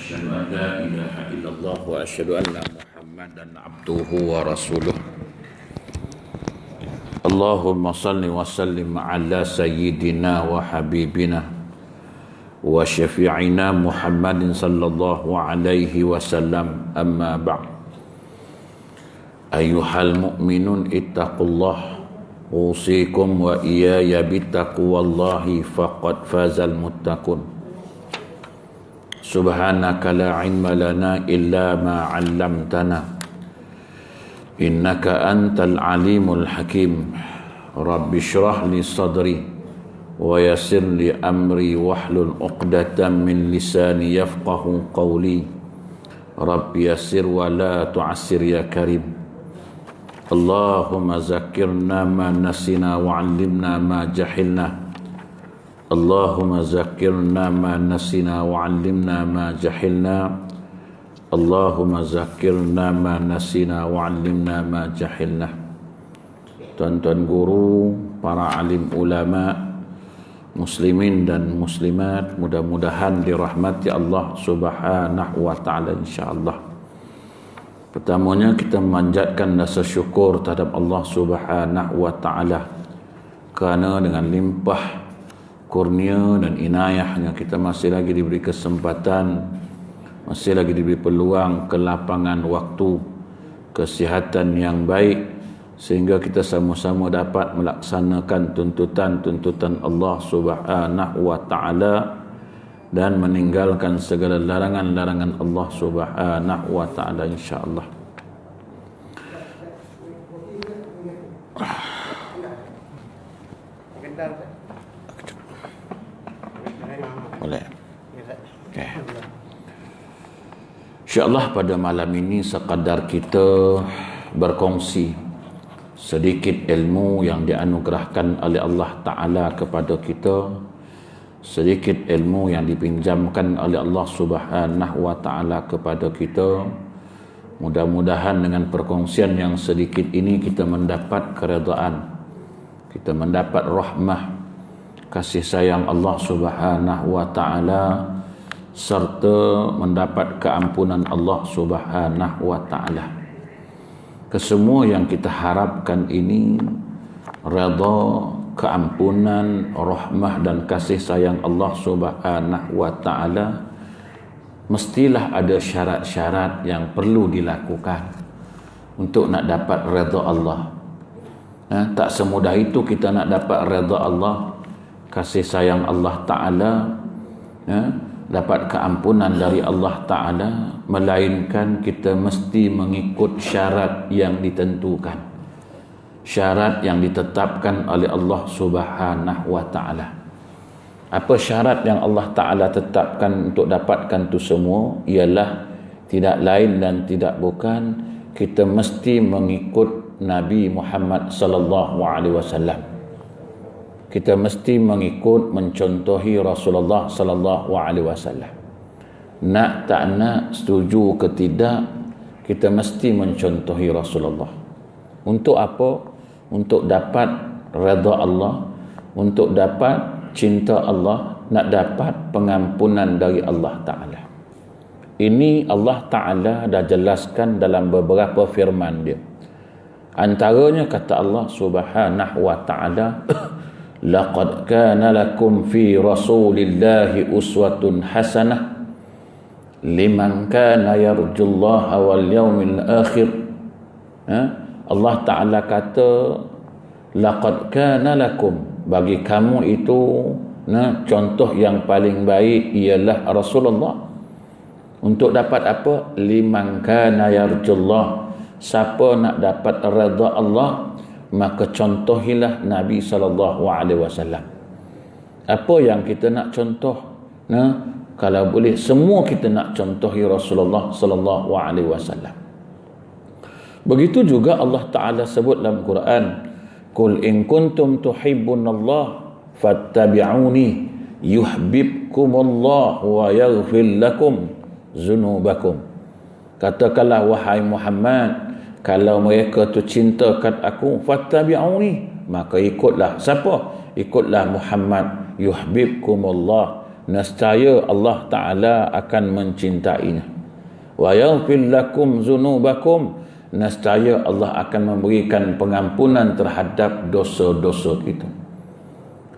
أشهد أن لا إله إلا الله وأشهد أن محمدا عبده ورسوله اللهم صل وسلم على سيدنا وحبيبنا وشفيعنا محمد صلى الله عليه وسلم أما بعد أيها المؤمنون اتقوا الله أوصيكم وإياي بتقوى الله فقد فاز المتقون سبحانك لا علم لنا إلا ما علمتنا إنك أنت العليم الحكيم رب اشرح لي صدري ويسر لي أمري واحلل عقدة من لساني يفقه قولي رب يسر ولا تعسر يا كريم اللهم ذكرنا ما نسينا وعلمنا ما جهلنا اللهم ذكرنا ما نسينا وعلمنا ما جهلنا اللهم ذكرنا ما نسينا وعلمنا ما جهلنا. Tuan-tuan guru, para alim ulama, muslimin dan muslimat, mudah-mudahan dirahmati Allah Subhanahu wa taala insyaallah. Pertamanya kita memanjatkan rasa syukur terhadap Allah Subhanahu wa taala kerana dengan limpah kurnia dan inayahnya kita masih lagi diberi kesempatan, masih lagi diberi peluang, kelapangan waktu, kesihatan yang baik sehingga kita sama-sama dapat melaksanakan tuntutan-tuntutan Allah Subhanahu wa taala dan meninggalkan segala larangan-larangan Allah Subhanahu wa taala insya-Allah. Boleh. Okey. Insya-Allah pada malam ini sekadar kita berkongsi sedikit ilmu yang dianugerahkan oleh Allah Ta'ala kepada kita, sedikit ilmu yang dipinjamkan oleh Allah Subhanahu wa Ta'ala kepada kita. Mudah-mudahan dengan perkongsian yang sedikit ini kita mendapat keredaan, kita mendapat rahmah, kasih sayang Allah Subhanahu wa Ta'ala, serta mendapat keampunan Allah Subhanahu wa Ta'ala. Kesemua yang kita harapkan ini, redha, keampunan, rahmah dan kasih sayang Allah Subhanahu wa Ta'ala, mestilah ada syarat-syarat yang perlu dilakukan untuk nak dapat redha Allah. Tak semudah itu kita nak dapat redha Allah, kasih sayang Allah Ta'ala, dapat keampunan dari Allah Ta'ala, melainkan kita mesti mengikut syarat yang ditentukan, syarat yang ditetapkan oleh Allah Subhanahu wa Ta'ala. Apa syarat yang Allah Ta'ala tetapkan untuk dapatkan itu semua? Ialah tidak lain dan tidak bukan kita mesti mengikut Nabi Muhammad sallallahu alaihi wasallam. Kita mesti mengikut, mencontohi Rasulullah sallallahu alaihi wasallam. Nak tak nak, setuju ke tidak, kita mesti mencontohi Rasulullah. Untuk apa? Untuk dapat redha Allah, untuk dapat cinta Allah, nak dapat pengampunan dari Allah Ta'ala. Ini Allah Ta'ala dah jelaskan dalam beberapa firman dia. Antaranya kata Allah Subhanahu wa Ta'ala, laqad kana lakum fi rasulillahi uswatun hasanah liman kana yarjullaha wal yawmil akhir. Allah Ta'ala kata, laqad kana lakum, bagi kamu itu contoh yang paling baik ialah Rasulullah. Untuk dapat apa? Liman kana yarjullah, siapa nak dapat redha Allah, maka contohilah Nabi sallallahu alaihi wasallam. Apa yang kita nak contoh? Kalau boleh semua kita nak contohi Rasulullah sallallahu alaihi wasallam. Begitu juga Allah Taala sebut dalam Quran, qul in kuntum tuhibbunallah fattabi'uni yuhibbukumullah wa yaghfir lakum dzunubakum. Katakanlah wahai Muhammad, kalau mereka tu cintakan aku, fattabi'uni, maka ikutlah. Siapa? Ikutlah Muhammad. Yuhibbukumullah, nescaya Allah Ta'ala akan mencintainya. Wa yaghfir lakum dzunubakum, nescaya Allah akan memberikan pengampunan terhadap dosa-dosa kita.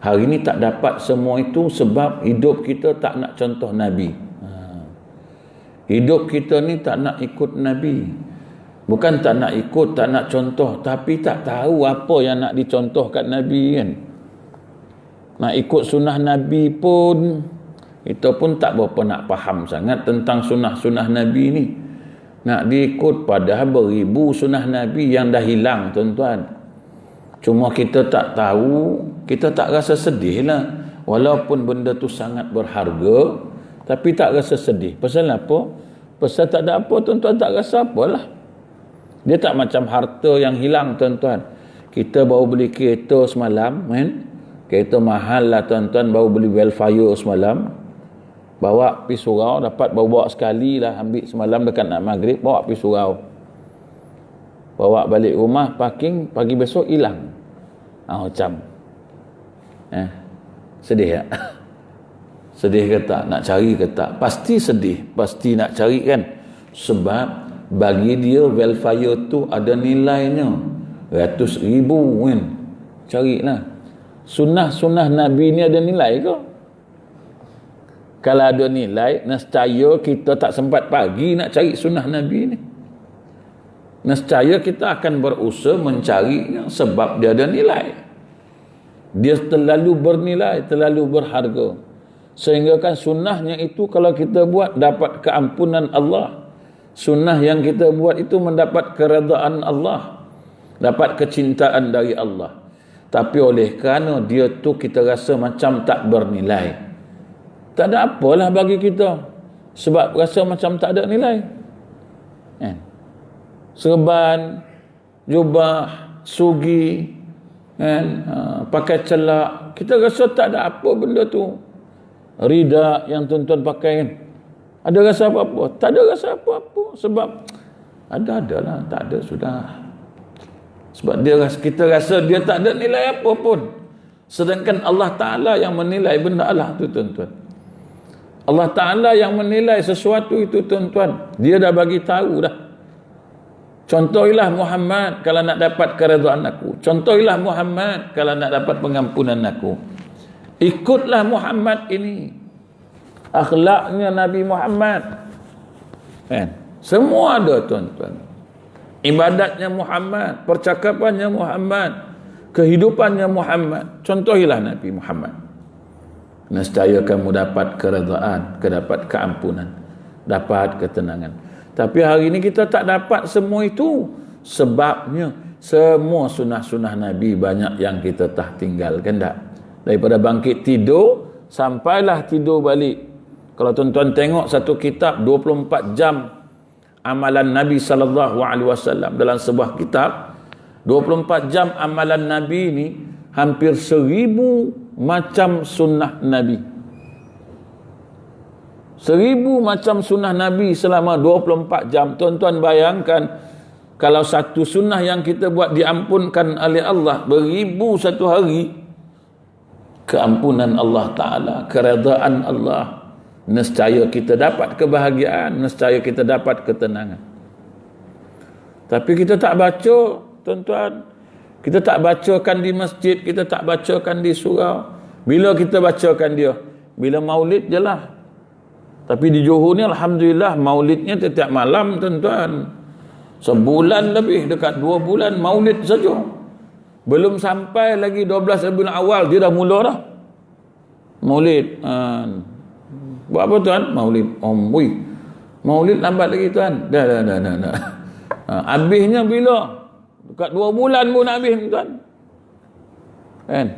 Hari ini tak dapat semua itu sebab hidup kita tak nak contoh Nabi. Hidup kita ni tak nak ikut Nabi. Bukan tak nak ikut, tak nak contoh, tapi tak tahu apa yang nak dicontoh kat Nabi kan. Nak ikut sunnah Nabi pun, kita pun tak berapa nak faham sangat tentang sunnah-sunnah Nabi ni. Nak diikut padahal beribu sunnah Nabi yang dah hilang tuan-tuan. Cuma kita tak tahu, kita tak rasa sedih lah. Walaupun benda tu sangat berharga, tapi tak rasa sedih. Pasal apa? Pasal tak ada apa tuan-tuan, tak rasa apalah. Dia tak macam harta yang hilang tuan-tuan. Kita baru beli kereta semalam kan? Kereta mahal lah tuan-tuan, baru beli Wellfire semalam. Bawa pergi surau, dapat bawa sekali lah, ambil semalam dekat nak maghrib, bawa pergi surau. Bawa balik rumah, parking, pagi besok hilang. Macam sedih tak? Sedih ke tak? Nak cari ke tak? Pasti sedih, pasti nak cari kan. Sebab bagi dia Wellfire tu ada nilainya ratus ribu kan. Carilah. Sunnah-sunnah Nabi ni ada nilai ke? Kalau ada nilai, nescaya kita tak sempat pagi nak cari sunnah Nabi ni. Nescaya kita akan berusaha mencarinya sebab dia ada nilai. Dia terlalu bernilai, terlalu berharga. Sehingga kan sunnahnya itu kalau kita buat dapat keampunan Allah. Sunnah yang kita buat itu mendapat keredaan Allah, dapat kecintaan dari Allah. Tapi oleh kerana dia tu kita rasa macam tak bernilai, tak ada apalah bagi kita, sebab rasa macam tak ada nilai. Serban, jubah, sugi, pakai celak, kita rasa tak ada apa benda tu. Rida yang tuan-tuan pakai kan, ada rasa apa-apa? Tak ada rasa apa-apa. Sebab ada-adalah, tak ada sudah. Sebab kita rasa dia tak ada nilai apa pun. Sedangkan Allah Ta'ala yang menilai benda Allah tu tuan-tuan. Allah Ta'ala yang menilai sesuatu itu tuan-tuan. Dia dah bagi tahu dah. Contohilah Muhammad kalau nak dapat keredaan aku. Contohilah Muhammad kalau nak dapat pengampunan aku. Ikutlah Muhammad ini. Akhlaknya Nabi Muhammad. Semua ada tuan-tuan. Ibadatnya Muhammad, percakapannya Muhammad, kehidupannya Muhammad. Contohilah Nabi Muhammad. Nescaya kamu dapat keredaan, dapat keampunan, dapat ketenangan. Tapi hari ini kita tak dapat semua itu. Sebabnya semua sunnah-sunnah Nabi banyak yang kita tak tinggalkan dah. Daripada bangkit tidur sampailah tidur balik. Kalau tuan-tuan tengok satu kitab 24 jam amalan Nabi SAW dalam sebuah kitab, 24 jam amalan Nabi ni hampir 1000 macam sunnah Nabi. 1000 macam sunnah Nabi selama 24 jam. Tuan-tuan bayangkan kalau satu sunnah yang kita buat diampunkan oleh Allah beribu satu hari, keampunan Allah Ta'ala, keredaan Allah, nescaya kita dapat kebahagiaan, nescaya kita dapat ketenangan. Tapi kita tak baca tuan-tuan. Kita tak bacakan di masjid, kita tak bacakan di surau. Bila kita bacakan dia? Bila maulid je lah. Tapi di Johor ni alhamdulillah maulidnya setiap malam tuan-tuan. Sebulan lebih, dekat 2 bulan maulid saja. Belum sampai lagi 12 Rabiul Awal dia dah mula dah maulid. Buat apa tuan? Maulid. Maulid lambat lagi tuan. Dah. Habisnya bila? Dekat 2 bulan pun nak habis tuan. Kan?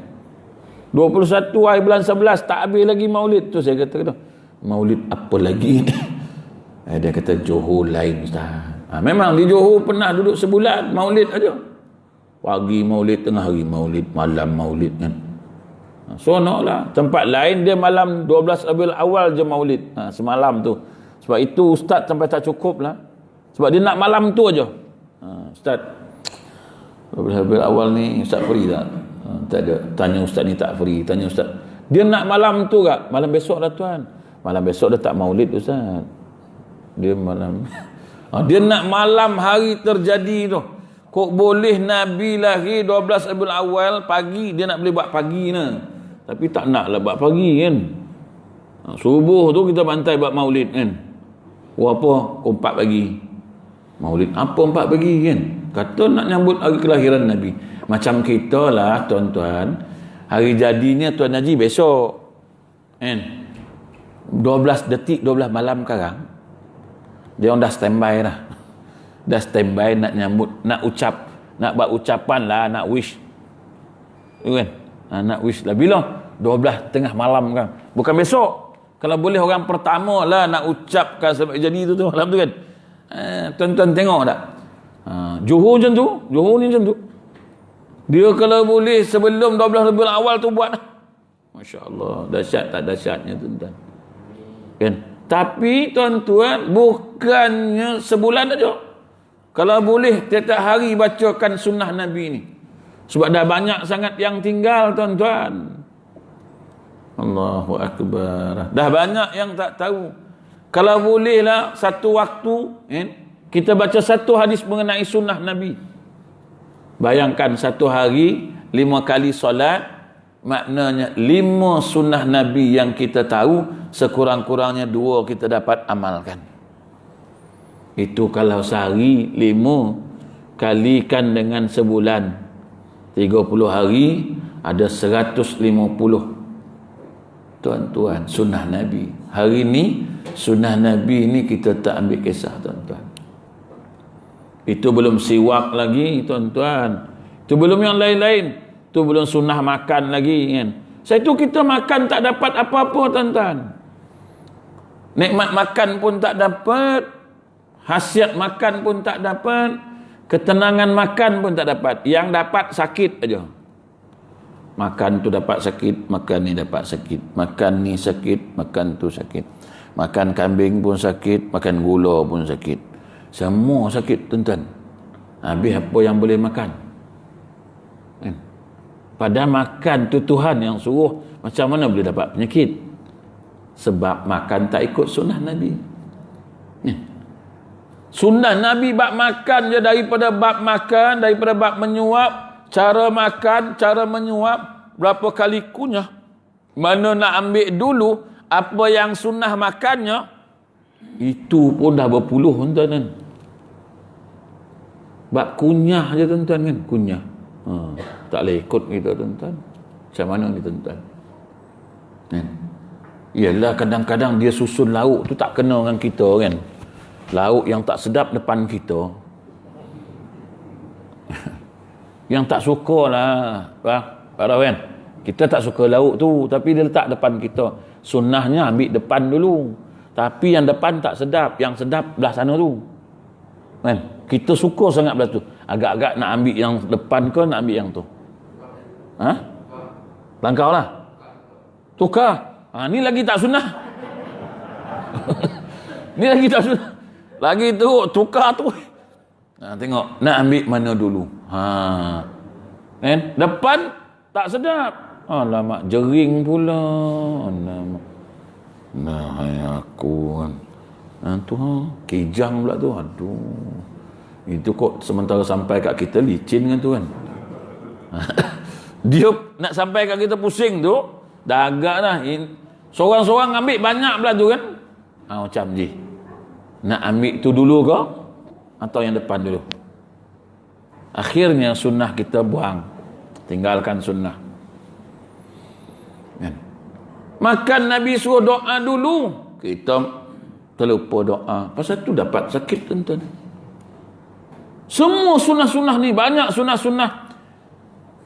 21 hari bulan 11 tak habis lagi maulid. Tu saya kata maulid apa lagi ni? Dia kata Johor lain Ustaz. Memang di Johor pernah duduk sebulan maulid aja. Pagi maulid, tengah hari maulid, malam maulid kan. Sonok lah. Tempat lain dia malam 12 Rabiul Awal je maulid. Semalam tu. Sebab itu Ustaz sampai tak cukup lah. Sebab dia nak malam tu aja. Ustaz, 12 Rabiul Awal ni Ustaz free tak? Tak ada. Tanya Ustaz ni tak free. Tanya Ustaz. Dia nak malam tu kak, malam besok dah tuan. Malam besok dah tak maulid Ustaz. Dia malam dia nak malam hari terjadi tu. Kok boleh Nabi lahir 12 Rabiul Awal pagi, dia nak boleh buat pagi ni. Tapi tak nak lah buat pagi kan. Subuh tu kita bantai buat maulid kan. Apa? Kok 4 pagi. Maulid apa 4 pagi kan? Kata nak nyambut hari kelahiran Nabi. Macam kita lah tuan-tuan. Hari jadinya Tuan Haji besok. Kan? 12 detik 12 malam sekarang. Dia orang dah standby dah. Dah standby nak nyambut, nak ucap, nak buat ucapan lah, nak wish. Kan? Nak wish lah. Bila? 12 tengah malam kan. Bukan besok. Kalau boleh orang pertama lah nak ucapkan sampai jadi tu malam tu kan. Tuan-tuan tengok tak? Johor macam tu. Johor ni macam tu. Dia kalau boleh sebelum 12 Rabiul Awal tu buat. Masya Allah. Dahsyat tak dahsyatnya tuan-tuan. Kan? Tapi tuan-tuan bukannya sebulan saja. Kalau boleh tiap-tiap hari bacakan sunnah Nabi ni. Sebab dah banyak sangat yang tinggal tuan-tuan. Allahu Akbar. Dah banyak yang tak tahu. Kalau bolehlah satu waktu kita baca satu hadis mengenai sunnah Nabi. Bayangkan satu hari 5 kali solat, maknanya 5 sunnah Nabi yang kita tahu, sekurang-kurangnya 2 kita dapat amalkan. Itu kalau sehari 5 kalikan dengan sebulan 30 hari, ada 150 tuan-tuan sunnah Nabi. Hari ni sunnah Nabi ni kita tak ambil kisah tuan-tuan. Itu belum siwak lagi tuan-tuan. Itu belum yang lain-lain. Itu belum sunnah makan lagi kan. Saya tu kita makan tak dapat apa-apa tuan-tuan. Nikmat makan pun tak dapat. Khasiat makan pun tak dapat. Ketenangan makan pun tak dapat. Yang dapat sakit aja. Makan tu dapat sakit, makan ni dapat sakit. Makan ni sakit, makan tu sakit. Makan kambing pun sakit, makan gula pun sakit. Semua sakit tuan-tuan. Habis apa yang boleh makan? Padahal makan tu Tuhan yang suruh. Macam mana boleh dapat penyakit? Sebab makan tak ikut sunnah Nabi. Sunnah Nabi bab makan je, daripada bab makan, daripada bab menyuap, cara makan, cara menyuap, berapa kali kunyah. Mana nak ambil dulu apa yang sunnah makannya, itu pun dah berpuluh tuan-tuan. Bab kunyah je tuan-tuan kan, kunyah. Tak boleh ikut kita tuan-tuan. Macam mana ni tuan-tuan? Ialah kadang-kadang dia susun lauk tu tak kena dengan kita kan. Lauk yang tak sedap depan kita. Yang tak suka lah. Pak kan? Kita tak suka lauk tu, tapi dia letak depan kita. Sunnahnya ambil depan dulu. Tapi yang depan tak sedap, yang sedap belah sana tu. Kan? Kita suka sangat belah tu. Agak-agak nak ambil yang depan ke nak ambil yang tu? Langkau lah. Tukar. Ni lagi tak sunnah. Ni lagi tak sunnah. Lagi tu tukar tu. Tengok nak ambil mana dulu. Kan? Depan tak sedap. Alamak, jering pula. Alamak. Nah, aku kan. Tu kijang pula tu. Aduh. Itu kok sementara sampai kat kita licin kan tu kan. Dia nak sampai kat kita pusing tu, dah agak dah. Seorang-seorang ambil banyak pula tu kan. Macam ni. Nak ambil tu dulu ke atau yang depan dulu? Akhirnya sunnah kita buang. Tinggalkan sunnah. Kan? Makan Nabi suruh doa dulu. Kita terlupa doa. Pasal tu dapat sakit tuan-tuan. Semua sunnah-sunnah ni, banyak sunnah-sunnah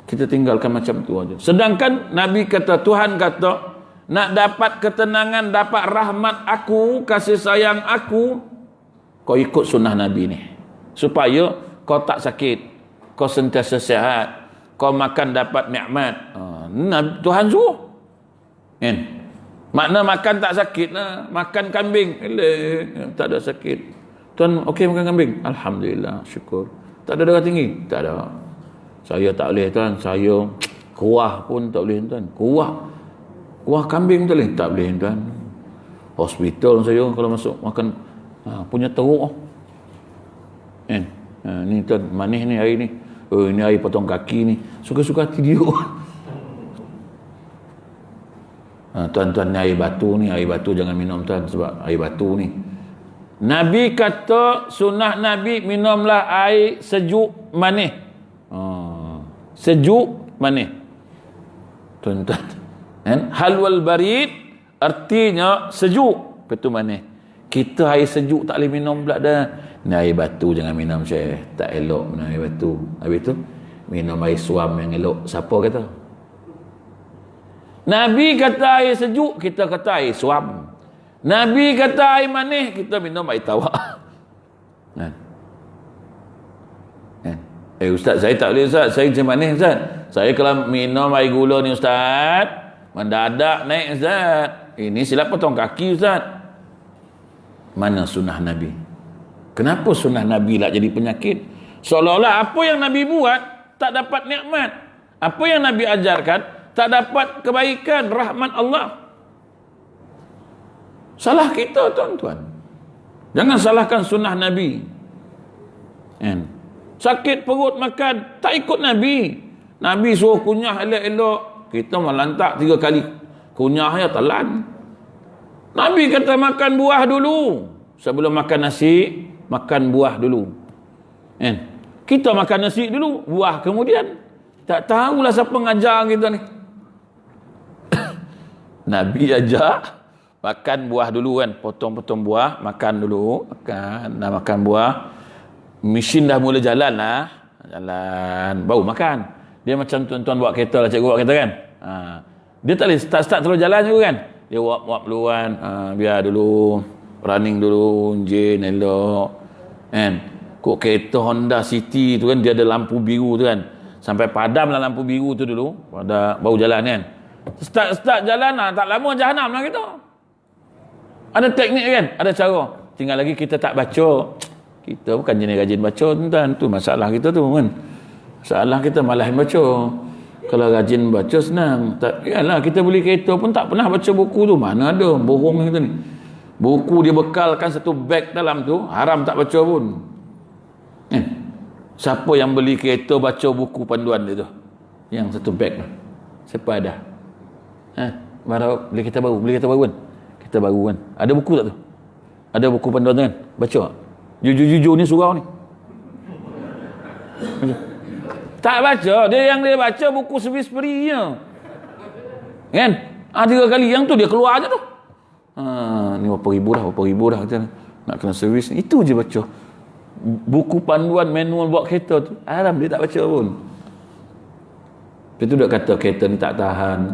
kita tinggalkan macam tu aja. Sedangkan Nabi kata, Tuhan kata, nak dapat ketenangan, dapat rahmat aku, kasih sayang aku, kau ikut sunnah Nabi ni. Supaya kau tak sakit, kau sentiasa sihat, kau makan dapat nikmat. Tuhan suruh. Kan? Makna makan tak sakit lah. Makan kambing, tak ada sakit. Tuan okey makan kambing? Alhamdulillah, syukur. Tak ada darah tinggi? Tak ada. Saya tak boleh tuan, saya kuah pun tak boleh tuan. Kuah Kuah kambing tu boleh? Tak boleh tuan. Hospital saya kalau masuk makan punya teruk. Kan? Ni tuan manis ni air ni. Ini air potong kaki ni. Suka-suka hati dia. Tuan-tuan ni air batu jangan minum tuan sebab air batu ni. Nabi kata sunnah Nabi minumlah air sejuk manis. Sejuk manis. Tuan-tuan. Halwal barid artinya sejuk, betul manis. Kita air sejuk tak boleh minum pula dah. Ni air batu jangan minum Syekh. Tak elok minum air batu. Habis tu minum air suam yang elok. Siapa kata? Nabi kata air sejuk, kita kata air suam. Nabi kata air manis, kita minum air tawar. Ustaz, saya tak boleh Ustaz. Saya macam manis Ustaz. Saya kalau minum air gula ni Ustaz, mendadak naik Ustaz. Ini silap potong kaki Ustaz. Mana sunnah Nabi? Kenapa sunnah Nabi lah jadi penyakit? Seolah-olah apa yang Nabi buat tak dapat nikmat. Apa yang Nabi ajarkan tak dapat kebaikan, rahmat Allah. Salah kita tuan-tuan. Jangan salahkan sunnah Nabi. Sakit perut makan, tak ikut Nabi. Nabi suruh kunyah elok-elok, kita melantak 3 kali. Kunyahnya telan. Nabi kata makan buah dulu. Sebelum makan nasi, makan buah dulu. Kita makan nasi dulu, buah kemudian. Tak tahulah siapa ngajar kita ni. Nabi ajar makan buah dulu kan, potong-potong buah, makan dulu, makan buah. Mesin dah mula jalan lah, baru makan. Dia macam tuan-tuan buat kereta lah, cikgu buat kereta kan. Dia tak boleh start terus jalan juga kan. Dia wap dulu kan, biar dulu running dulu, enjin elok kan. Kok kereta Honda City tu kan, dia ada lampu biru tu kan, sampai padam lah lampu biru tu dulu, baru jalan kan. Start jalan lah, tak lama jahanam lah kita. Ada teknik kan, ada cara. Tinggal lagi kita tak baca. Kita bukan jenis rajin baca tuan. Tu masalah kita tu kan. Masalah kita malas baca. Kalau rajin baca senang. Tak, yalah, kita beli kereta pun tak pernah baca buku tu. Mana ada, bohong kita ni. Buku dia bekalkan satu beg dalam tu, haram tak baca pun. Siapa yang beli kereta baca buku panduan dia tu? Yang satu beg tu. Siapa ada? Baru beli kereta baru kan? Kereta baru kan? Ada buku tak tu? Ada buku panduan tu kan? Baca tak? Jujur-jujur ni surau ni. Tak baca. Dia baca buku servis free-nya. Kan? 3 kali. Yang tu dia keluar aja tu. Ni berapa ribu dah. Kata, nak kena servis. Itu je baca. Buku panduan manual buat kereta tu. Haram dia tak baca pun. Lepas tu dia kata kereta ni tak tahan.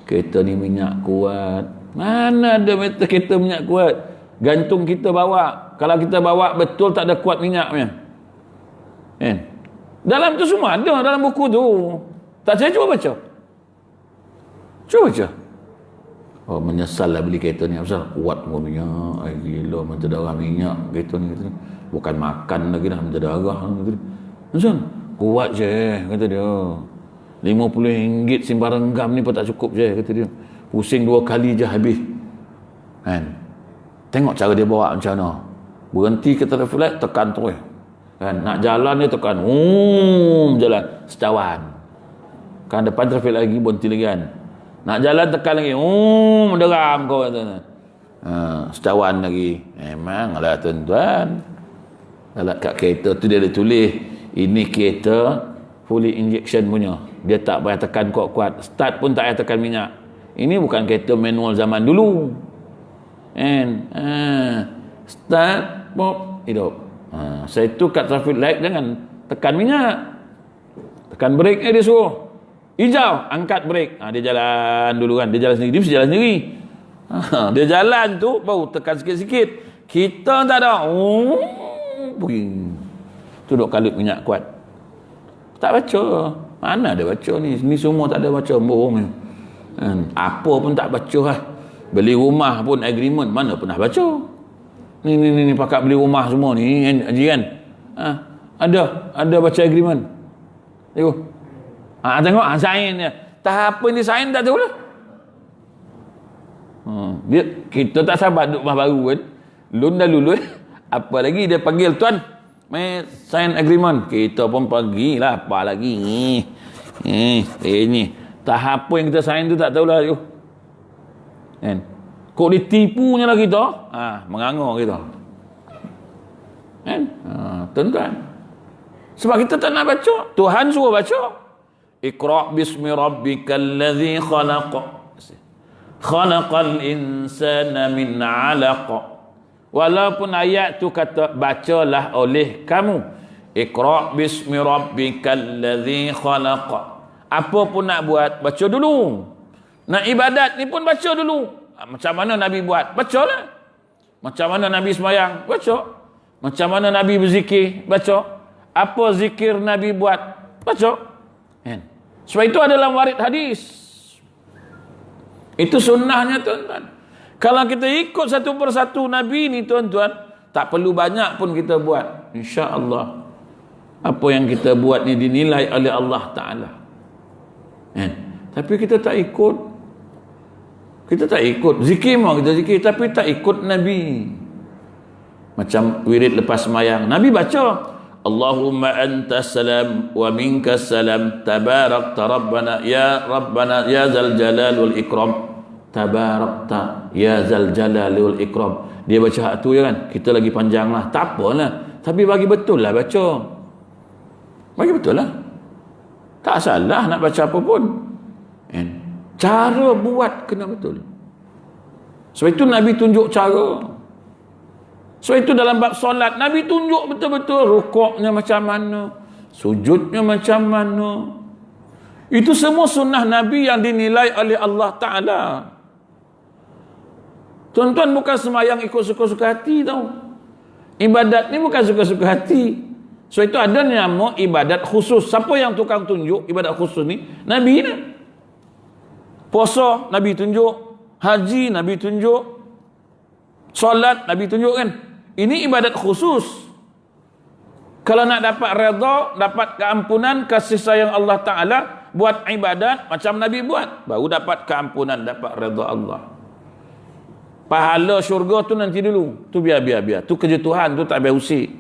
Kereta ni minyak kuat. Mana ada kereta minyak kuat? Gantung kita bawa. Kalau kita bawa betul tak ada kuat minyaknya. Dalam tu semua ada dalam buku tu. Tak saya cuba baca. Oh, menyesal lah beli kereta ni. Pasal kuat pun minyak. Ay, gila, macam darah minyak kereta ni. Bukan makan lagi dah, macam darah. Pasal kuat je, kata dia. RM50 simpan renggam ni pun tak cukup je, kata dia. Pusing 2 kali je habis. Tengok cara dia bawa macam mana. Berhenti ke traffic light, tekan terus. Nak jalan dia tekan. Jalan. Secawan. Kan depan traffic lagi, berhenti lagi kan. Nak jalan tekan lagi. Menderam kau kata. Secawan lagi. Memang lah tuan-tuan. Kalau kat kereta tu dia ada tulis, ini kereta fully injection punya. Dia tak payah tekan kuat-kuat. Start pun tak payah tekan minyak. Ini bukan kereta manual zaman dulu. Start, pop, hidup. Saya tu kat traffic light, jangan tekan minyak. Tekan brake dia suruh. Hijau, angkat brake. Dia jalan dulu kan. Dia jalan sendiri. Dia mesti jalan sendiri. Dia jalan tu, baru tekan sikit-sikit. Kita tak ada. Tu duk kalut minyak kuat. Tak baca. Mana ada baca ni? Ni semua tak ada baca. Bohong ni. Apa pun tak baca lah. Beli rumah pun agreement. Mana pernah baca? Ni pakat beli rumah semua ni. Haji kan? Ada baca agreement. Tengok. Tengok sign dia. Tak apa ni sign tak tahu lah. Kita tak sabar duduk rumah baru kan. Loan dah lulus. Apa lagi dia panggil tuan, mai sign agreement. Kita pun pergilah, apa lagi ni. Tahap apa yang kita sign tu tak tahulah tu. Kan? Kok ditipunya lah kita. Mengangur kita. Kan? Tuan-tuan. Sebab kita tak nak baca. Tuhan suruh baca. Iqra' bismi rabbikal ladzi khalaq. Khalaqal insana min 'alaq. Walaupun ayat tu kata bacalah oleh kamu. Iqra' bismi rabbikal ladzi khalaq. Apa pun nak buat, baca dulu. Nak ibadat ni pun baca dulu. Macam mana Nabi buat? Bacalah. Macam mana Nabi sembahyang? Baca. Macam mana Nabi berzikir? Baca. Apa zikir Nabi buat? Baca. Sebab itu adalah warid hadis. Itu sunnahnya tuan-tuan. Kalau kita ikut satu persatu Nabi ni tuan-tuan, tak perlu banyak pun kita buat. InsyaAllah apa yang kita buat ni dinilai oleh Allah Ta'ala. Tapi kita tak ikut. Kita tak ikut. Zikir mau kita zikir, tapi tak ikut Nabi. Macam wirid lepas sembahyang, Nabi baca Allahumma antas salam wa minkas salam tabarakta rabbana ya zal jalal wal ikram. Tabarakta ya zal jalal wal ikram. Dia baca hak tu ya kan, kita lagi panjang lah, tak apalah, tapi bagi betul lah baca. Bagi betul lah, tak salah nak baca apa pun. Cara buat kena betul. Sebab itu Nabi tunjuk cara. Sebab itu dalam bab solat Nabi tunjuk betul-betul rukuknya macam mana, sujudnya macam mana. Itu semua sunnah Nabi yang dinilai oleh Allah Ta'ala. Tuan-tuan, bukan sembahyang ikut suka-suka hati tau. Ibadat ni bukan suka-suka hati. Sebab itu ada nama ibadat khusus. Siapa yang tukang tunjuk ibadat khusus ni? Nabi ni. Puasa Nabi tunjuk, haji Nabi tunjuk, solat Nabi tunjuk kan. Ini ibadat khusus. Kalau nak dapat redha, dapat keampunan, kasih sayang Allah Ta'ala, buat ibadat macam Nabi buat, baru dapat keampunan, dapat redha Allah. Pahala syurga tu nanti dulu. Tu biar. Tu kerja Tuhan, tu tak biar usik.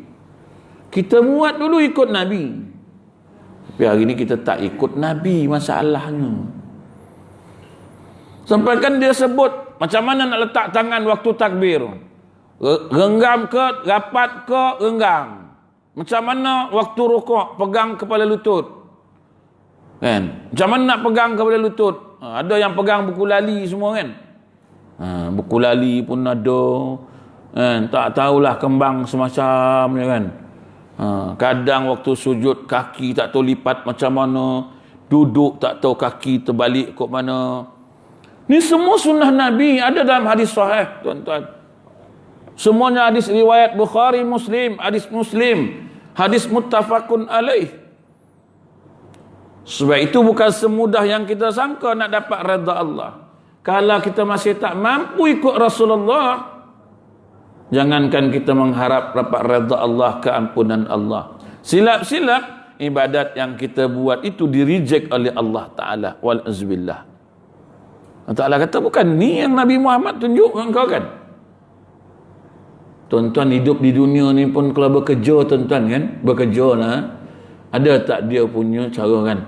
Kita buat dulu ikut Nabi. Tapi hari ni kita tak ikut Nabi, masalahnya. Sampai kan dia sebut macam mana nak letak tangan waktu takbir. Genggam ke, rapat ke, renggang. Macam mana waktu rukuk, pegang kepala lutut. Kan? Macam mana nak pegang kepala lutut? Ada yang pegang buku lali semua kan? Buku lali pun ada. Kan? Tak tahulah kembang semacamnya kan? Kadang waktu sujud kaki tak tahu lipat macam mana. Duduk tak tahu kaki terbalik kok mana. Ni semua sunnah Nabi ada dalam hadis sahih, tuan-tuan. Semuanya hadis riwayat Bukhari, Muslim, hadis Muslim, hadis muttafaqun alaih. Sebab itu bukan semudah yang kita sangka nak dapat redha Allah. Kalau kita masih tak mampu ikut Rasulullah, jangankan kita mengharap dapat redha Allah, keampunan Allah. Silap-silap ibadat yang kita buat itu di-reject oleh Allah Ta'ala. Wal'azbillah. Allah Ta'ala kata, bukan ni yang Nabi Muhammad tunjuk engkau kan? Tuan-tuan, hidup di dunia ni pun kalau bekerja, tuan-tuan kan, bekerja lah, ada tak dia punya cara kan?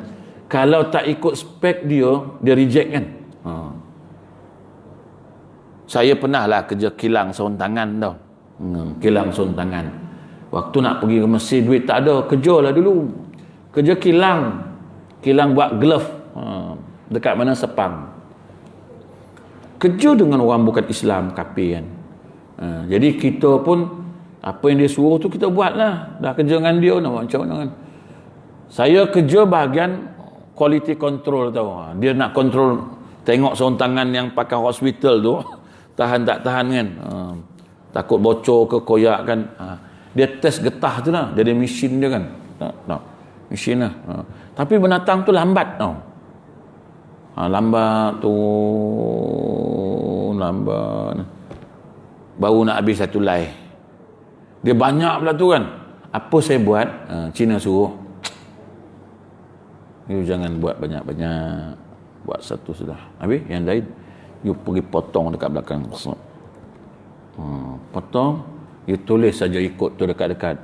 Kalau tak ikut spek dia reject kan? Saya pernah lah kerja kilang saun tangan tau. Kilang saun tangan. Waktu nak pergi ke Mesir, duit tak ada, kerja lah dulu. Kerja kilang buat glove, dekat mana Sepang. Kerja dengan orang bukan Islam, kafir kan. Jadi kita pun apa yang dia suruh tu kita buat lah. Dah kerja dengan dia nak buat macam mana kan. Saya kerja bahagian quality control tau. Dia nak control, tengok saun tangan yang pakai hospital tu tahan tak tahan kan. Takut bocor ke koyak kan. Dia test getah tu lah. Dia ada mesin dia kan. Mesin lah. Tapi binatang tu lambat tau. Lambat. Baru nak habis satu lay. Dia banyak pula tu kan. Apa saya buat? Cina suruh, you jangan buat banyak-banyak, buat satu sudah. Habis yang lain You pergi potong dekat belakang. Potong, you tulis saja ikut tu dekat-dekat.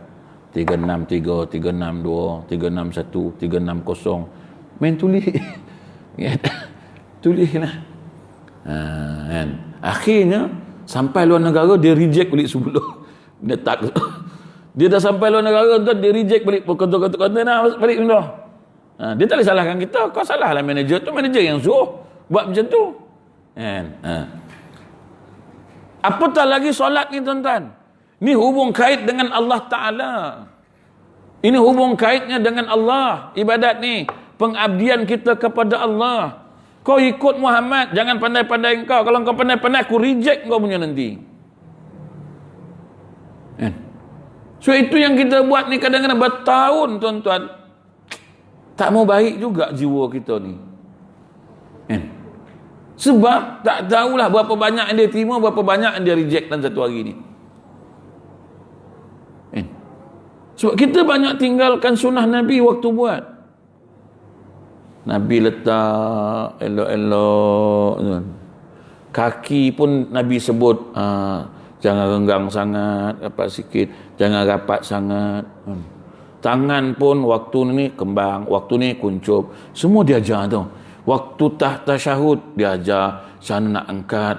363, 362, 361, 360. Main tulis. Tulislah. Kan. Akhirnya sampai luar negara dia reject balik sebelum. Dia tak. Dia dah sampai luar negara tu dia reject balik konten balik benda. Dia tak boleh salahkan kita. Kau salahlah manager tu, manager yang suruh buat macam tu. Kan. Apatah lagi solat ni tuan-tuan. Ni hubung kait dengan Allah Ta'ala. Ini hubung kaitnya dengan Allah. Ibadat ni. Pengabdian kita kepada Allah. Kau ikut Muhammad. Jangan pandai-pandai engkau. Kalau kau pandai-pandai, aku reject kau punya nanti. So itu yang kita buat ni kadang-kadang bertahun tuan-tuan. Tak mau baik juga jiwa kita ni. Sebab tak tahulah berapa banyak yang dia terima, berapa banyak yang dia reject dalam satu hari ni. Sebab kita banyak tinggalkan sunnah Nabi waktu buat. Nabi letak elok-elok. Kaki pun Nabi sebut, jangan renggang sangat, rapat sikit. Jangan rapat sangat. Tangan pun waktu ni kembang, waktu ni kuncup. Semua dia ajar tu. Waktu tasyahud dia ajar macam mana nak angkat,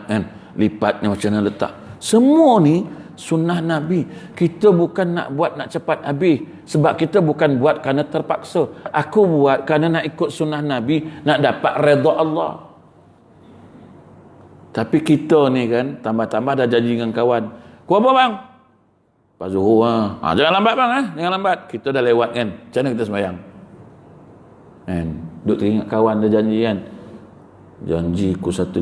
lipatnya macam mana letak. Semua ni sunnah Nabi. Kita bukan nak buat nak cepat habis. Sebab kita bukan buat kerana terpaksa. Aku buat kerana nak ikut sunnah Nabi, nak dapat redha Allah. Tapi kita ni kan, tambah-tambah dah janji dengan kawan. Kau apa bang? Pak Zuhur jangan lambat bang, jangan lambat. Kita dah lewat kan. Macam mana kita sembahyang? Duk teringat kawan dah janji kan. Janji ku 150.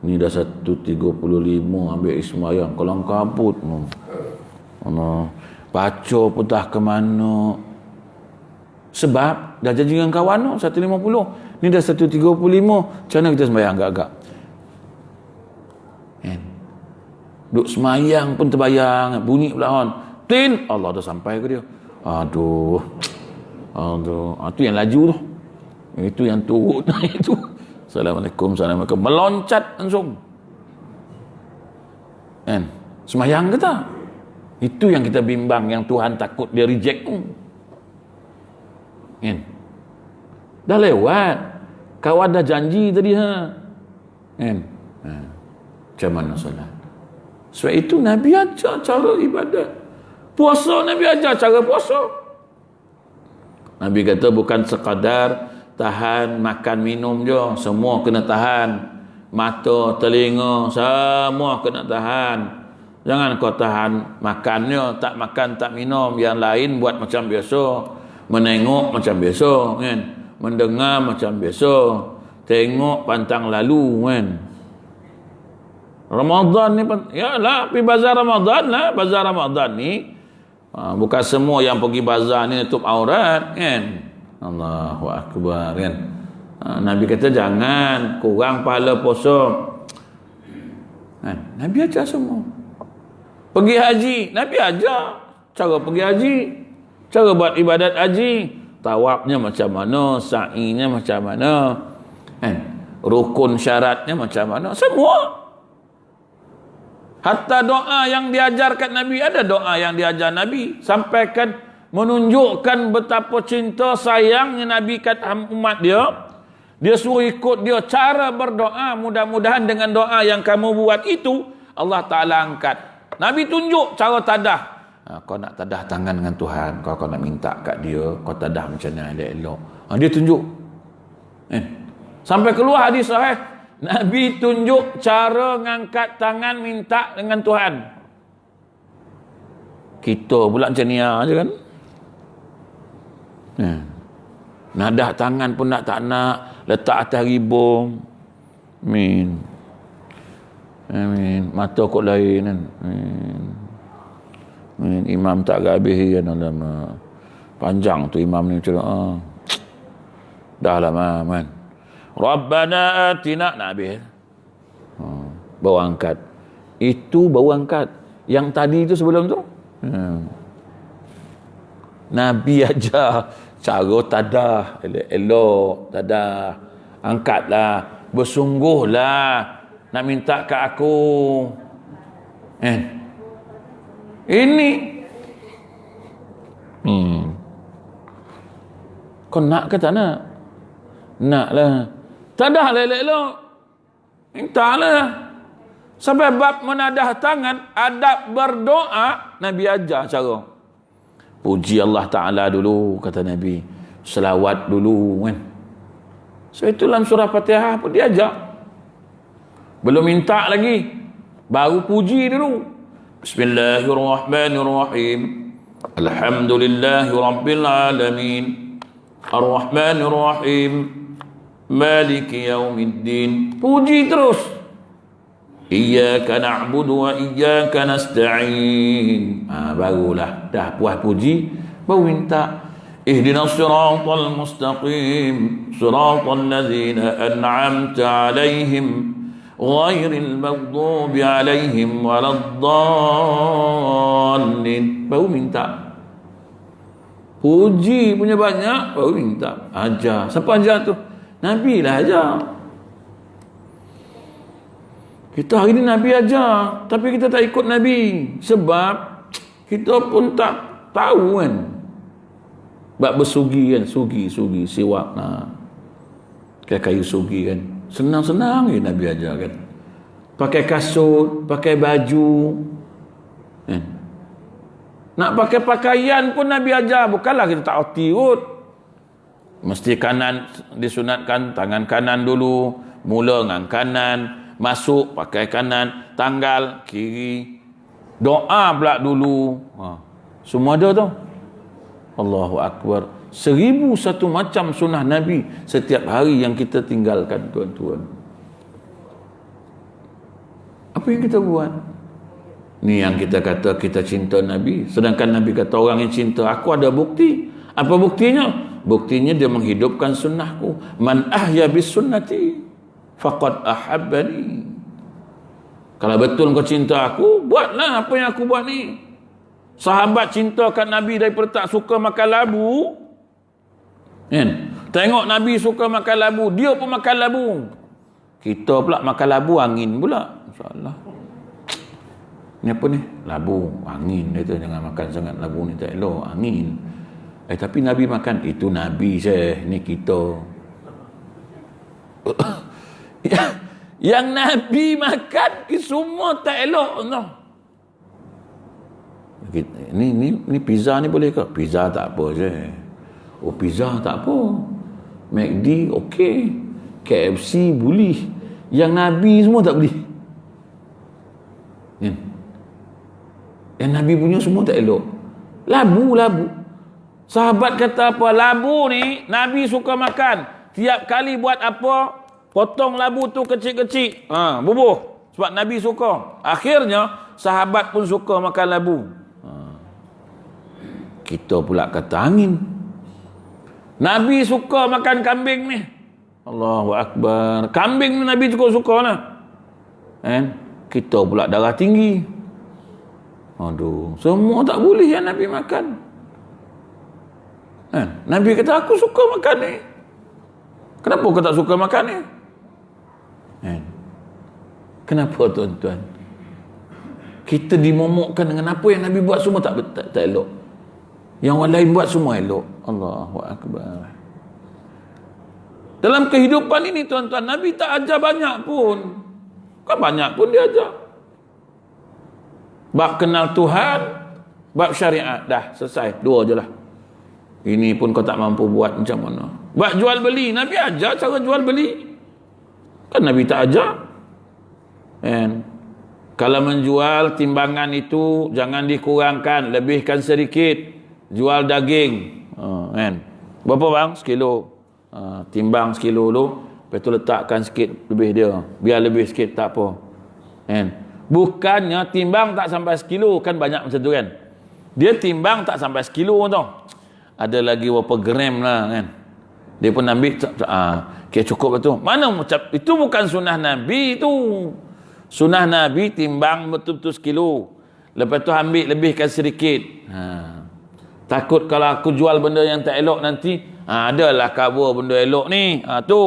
Ni dah 1.35 ambil ismayang. Kalau kabut baca pun dah ke mana. Sebab dah janji dengan kawan 150. Ni dah 1.35. Macam mana kita sembahyang agak-agak? Duk semayang pun terbayang. Bunyi pula tin, Allah dah sampai ke dia. Aduh. Itu yang laju tu. Itu yang turun. Itu. Assalamualaikum. Meloncat langsung. Semayang ke tak? Itu yang kita bimbang. Yang Tuhan takut dia reject tu. Dah lewat. Kawan dah janji tadi. Macam mana solat? Sebab itu Nabi ajar cara ibadat. Puasa Nabi ajar cara puasa. Nabi kata bukan sekadar tahan makan minum je, semua kena tahan. Mata, telinga, semua kena tahan. Jangan kau tahan makannya, tak makan, tak minum. Yang lain buat macam biasa. Menengok macam biasa, kan? Mendengar macam biasa. Tengok pantang lalu, kan? Ramadan ni yalah, pergi bazar Ramadan lah. Bazar Ramadan ni bukan semua yang pergi bazar ni tutup aurat, kan? Allahu Akbar, kan? Nabi kata jangan kurang pahala puasa. Nabi ajar semua. Pergi haji, Nabi ajar cara pergi haji, cara buat ibadat haji, tawafnya macam mana, sa'inya macam mana, rukun syaratnya macam mana, semua. Hatta doa yang diajarkan Nabi, ada doa yang diajar Nabi. Sampaikan, menunjukkan betapa cinta sayangnya Nabi kat umat dia. Dia suruh ikut dia cara berdoa. Mudah-mudahan dengan doa yang kamu buat itu, Allah Ta'ala angkat. Nabi tunjuk cara tadah. Kau nak tadah tangan dengan Tuhan. Kau nak minta kat dia. Kau tadah macam mana dia elok. Dia tunjuk. Sampai keluar hadis sahih. Nabi tunjuk cara ngangkat tangan minta dengan Tuhan. Kita pula macam ni aja kan. Nadah tangan pun tak nak, letak atas ribung. Amin. Mata kot lain kan. Imam tak habis kan. Alamak. Panjang tu imam ni macam dah lama kan. Rabbana atina, nak habis. Baru angkat. Itu baru angkat. Yang tadi itu sebelum tu. Nabi ajar cara tadah, elok tadah. Angkatlah. bersungguhlah nak minta ke aku. Ini kau nak ke tak nak? Nak lah. Tak dah elok-elok. Minta lah. Sampai bab menadah tangan, adab berdoa, Nabi ajar cara. Puji Allah Ta'ala dulu, kata Nabi. Selawat dulu kan. So itu dalam surah Fatihah pun dia ajar. Belum minta lagi, baru puji dulu. Bismillahirrahmanirrahim. Alhamdulillahi Rabbil Alamin. Ar-Rahmanirrahim. Maliki Yaumiddin. Puji terus. Iyyaka na'budu wa iyyaka nasta'in. Barulah dah puas puji, baru minta. Ihdinas siratal mustaqim, siratal ladzina an'amta 'alaihim ghairil maghdubi 'alaihim waladdallin. Baru minta. Puji punya banyak, baru minta. Ajar. Siapa ajar tu? Nabi lah ajar. Kita hari ni Nabi ajar, tapi kita tak ikut Nabi. Sebab kita pun tak tahu kan. Bab bersugi kan, sugi, siwak. Kayu sugi kan. Senang-senang je Nabi ajar kan. Pakai kasut, pakai baju. Kan? Nak pakai pakaian pun Nabi ajar. Bukanlah kita tak erti kot. Mesti kanan disunatkan, tangan kanan dulu, mula dengan kanan, masuk pakai kanan, tanggal kiri, doa pula dulu. Semua ada tu. Allahu Akbar. 1001 macam sunnah Nabi setiap hari yang kita tinggalkan, tuan-tuan. Apa yang kita buat? Ni yang kita kata kita cinta Nabi, sedangkan Nabi kata orang yang cinta aku ada bukti. Apa buktinya? Buktinya dia menghidupkan sunnahku. Man ahya bis sunnati faqad ahabbani. Kalau betul kau cinta aku, buatlah apa yang aku buat ni. Sahabat cintakan Nabi daripada tak suka makan labu. Kan? Tengok Nabi suka makan labu, dia pun makan labu. Kita pula makan labu angin pula. Masalah. Ni apa ni? Labu, angin. Dia tu jangan makan sangat labu ni, tak elok, angin. Tapi Nabi makan. Itu Nabi saya, ni kita. Yang Nabi makan semua tak elok no. Ni pizza ni boleh ke? Pizza tak apa je. Oh pizza tak apa. McD okey. KFC boleh. Yang Nabi semua tak boleh. Yang Nabi punya semua tak elok. Labu. Sahabat kata apa? Labu ni Nabi suka makan. Tiap kali buat apa? Potong labu tu kecil-kecil. Bubuh. Sebab Nabi suka. Akhirnya sahabat pun suka makan labu. Kita pula kata angin. Nabi suka makan kambing ni. Allahu Akbar. Kambing ni Nabi suka lah. Kita pula darah tinggi. Aduh, semua tak boleh yang Nabi makan. Nabi kata aku suka makan ni. Kenapa kau tak suka makan ni? Kenapa tuan-tuan? Kita dimomokkan dengan apa yang Nabi buat semua tak elok. Yang orang lain buat semua elok. Allahu Akbar. Dalam kehidupan ini tuan-tuan, Nabi tak ajar banyak pun. Kan banyak pun dia ajar. Bab kenal Tuhan, bab syariat. Dah selesai, 2 je lah. Ini pun kau tak mampu buat macam mana. Bab jual beli, Nabi ajar cara jual beli. Kan Nabi tak ajar. Kalau menjual timbangan itu jangan dikurangkan, lebihkan sedikit. Jual daging, berapa bang? 1 kilo. Timbang 1 kilo tu, lepas tu letakkan sikit lebih dia. Biar lebih sikit tak apa. Bukannya timbang tak sampai 1 kilo, kan banyak macam tu kan. Dia timbang tak sampai 1 kilo tu. Ada lagi berapa gram lah kan. Dia pun ambil, kira cukup tu. Mana macam itu bukan sunnah Nabi tu. Sunnah Nabi timbang betul-betul 1 kilo. Lepas tu ambil lebihkan sedikit. Takut kalau aku jual benda yang tak elok nanti, adalah cover benda elok ni. Tu.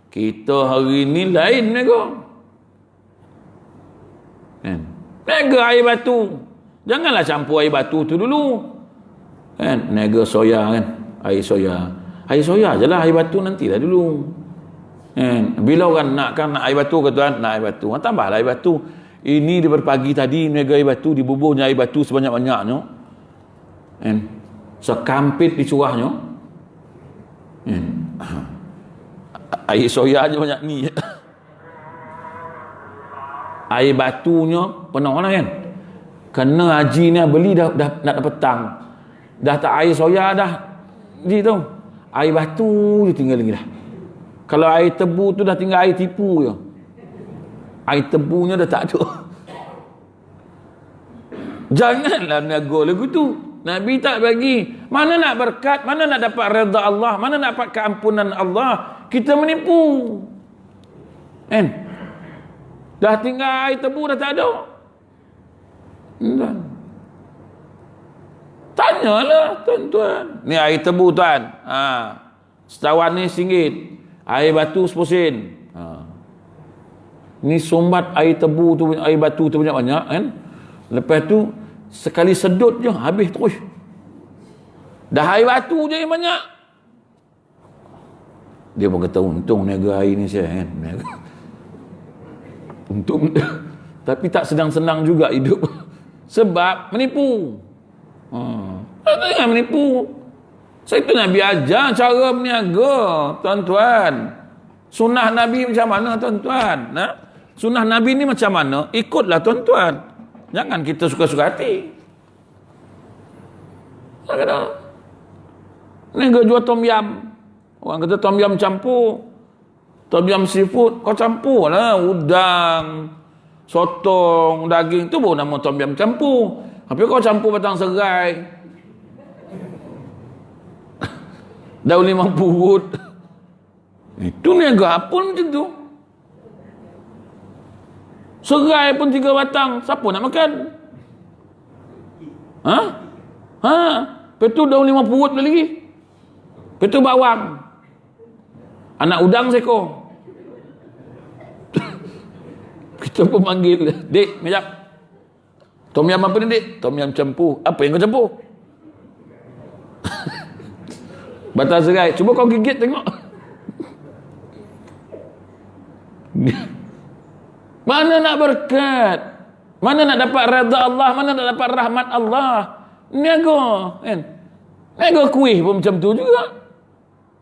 Kita hari ni lain nego. Kan? Nega air batu. Janganlah campur air batu tu dulu. Kan? Nega soya kan. Air soya. Air soya je lah, air batu nantilah dulu. Kan? Bila orang nak air batu ke tuan? Nak air batu. Tambahlah air batu. Ini daripada pagi tadi nega air batu, dibubuhnya air batu sebanyak-banyaknya. Kan? Sekampit dicurahnya. Kan? Air soya je banyak ni. Air batunya penuh lah kan. Kena haji ni beli dah nak petang. Dah tak air soya dah. Ji tu. Air batu je tinggal lagi dah. Kalau air tebu tu dah tinggal air tipu je. Air tebunya dah tak ada. Janganlah nego lagu tu. Nabi tak bagi. Mana nak berkat, mana nak dapat redha Allah, mana nak dapat keampunan Allah, kita menipu. Kan? Dah tinggal air tebu dah tak ada. Tanyalah tuan-tuan. Ni air tebu tuan. Setawan ni RM1. Air batu RM10. Ni sumbat air tebu tu, air batu tu banyak-banyak kan. Lepas tu sekali sedut je habis terus. Dah air batu je yang banyak. Dia pun kata untung niaga air ni saya kan. Untung. Tapi tak senang-senang juga hidup. Sebab menipu. Jangan menipu. Saya tu Nabi ajar cara berniaga, tuan-tuan. Sunnah Nabi macam mana, tuan-tuan? Sunnah Nabi ni macam mana? Ikutlah, tuan-tuan. Jangan kita suka-suka hati. Niaga jual tom yam. Orang kata tom yam campur. Tom yam seafood, kau campur lah. Udang, sotong, daging. Tu baru nama tom yam campur. Tapi kau campur batang serai, daun limau purut. Itu niaga apa macam tu? Serai pun 3 batang. Siapa nak makan? Lepas tu daun limau purut lagi. Lepas tu bawang. Anak udang seekor. Kita pun panggil, "Dek, sekejap. Tom yam apa ni, Dek?" "Tom yam campur." "Apa yang kau campur?" "Batang serai." "Cuba kau gigit tengok." Mana nak berkat? Mana nak dapat redha Allah? Mana nak dapat rahmat Allah? Niaga kan? Niaga kuih pun macam tu juga.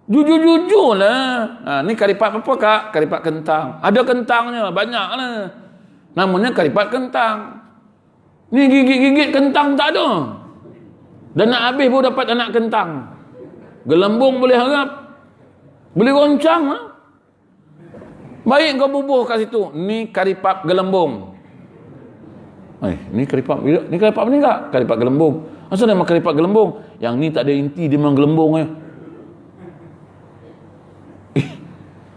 Jujur-jujur lah. Ni karipat apa kak? Karipat kentang. Ada kentangnya, banyak lah. Namanya karipat kentang. Ni gigit-gigit kentang tak ada. Dan nak habis pun dapat anak kentang. Gelembung boleh harap. Boleh goncang lah. Baik kau bubuh kat situ. Ni karipap gelembung. Ni karipap ni enggak? Karipap gelembung. Asal nama karipap gelembung? Yang ni tak ada inti, dia memang gelembung je.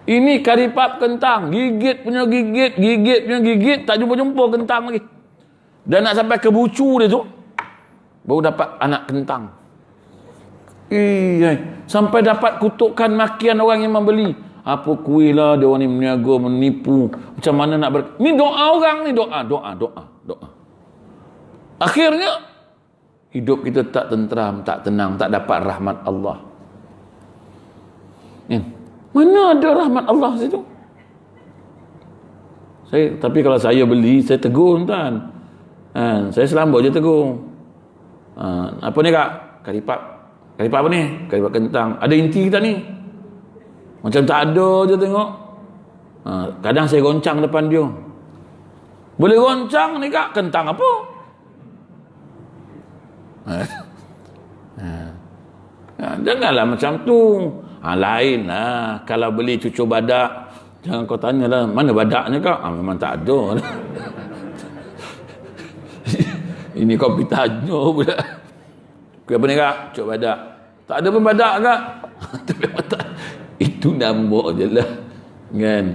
Ini karipap kentang. Gigit punya gigit, tak jumpa-jumpa kentang lagi. Dan nak sampai ke bucu dia tu, baru dapat anak kentang. Sampai dapat kutukan makian orang yang membeli. Apa kuih lah dia orang ni meniaga, menipu. Macam mana nak ni doa orang ni, doa. Akhirnya hidup kita tak tentram, tak tenang, tak dapat rahmat Allah. Mana ada rahmat Allah situ? Tapi kalau saya beli, saya tegur tuan. Saya selambut je tegur. Apa ni kak? Karipap apa ni? Karipap kentang. Ada inti kita ni? Macam tak ada je tengok. Kadang saya goncang depan dia. Boleh goncang ni kak? Kentang apa? Janganlah macam tu. Lain lah. Kalau beli cucu badak, jangan kau tanyalah, mana badaknya kak? Memang tak ada. Ini kau pergi tanya pula. Apa ni kak? Cucu badak. Tak ada pun badak kak. Itu nama je lah. Kan?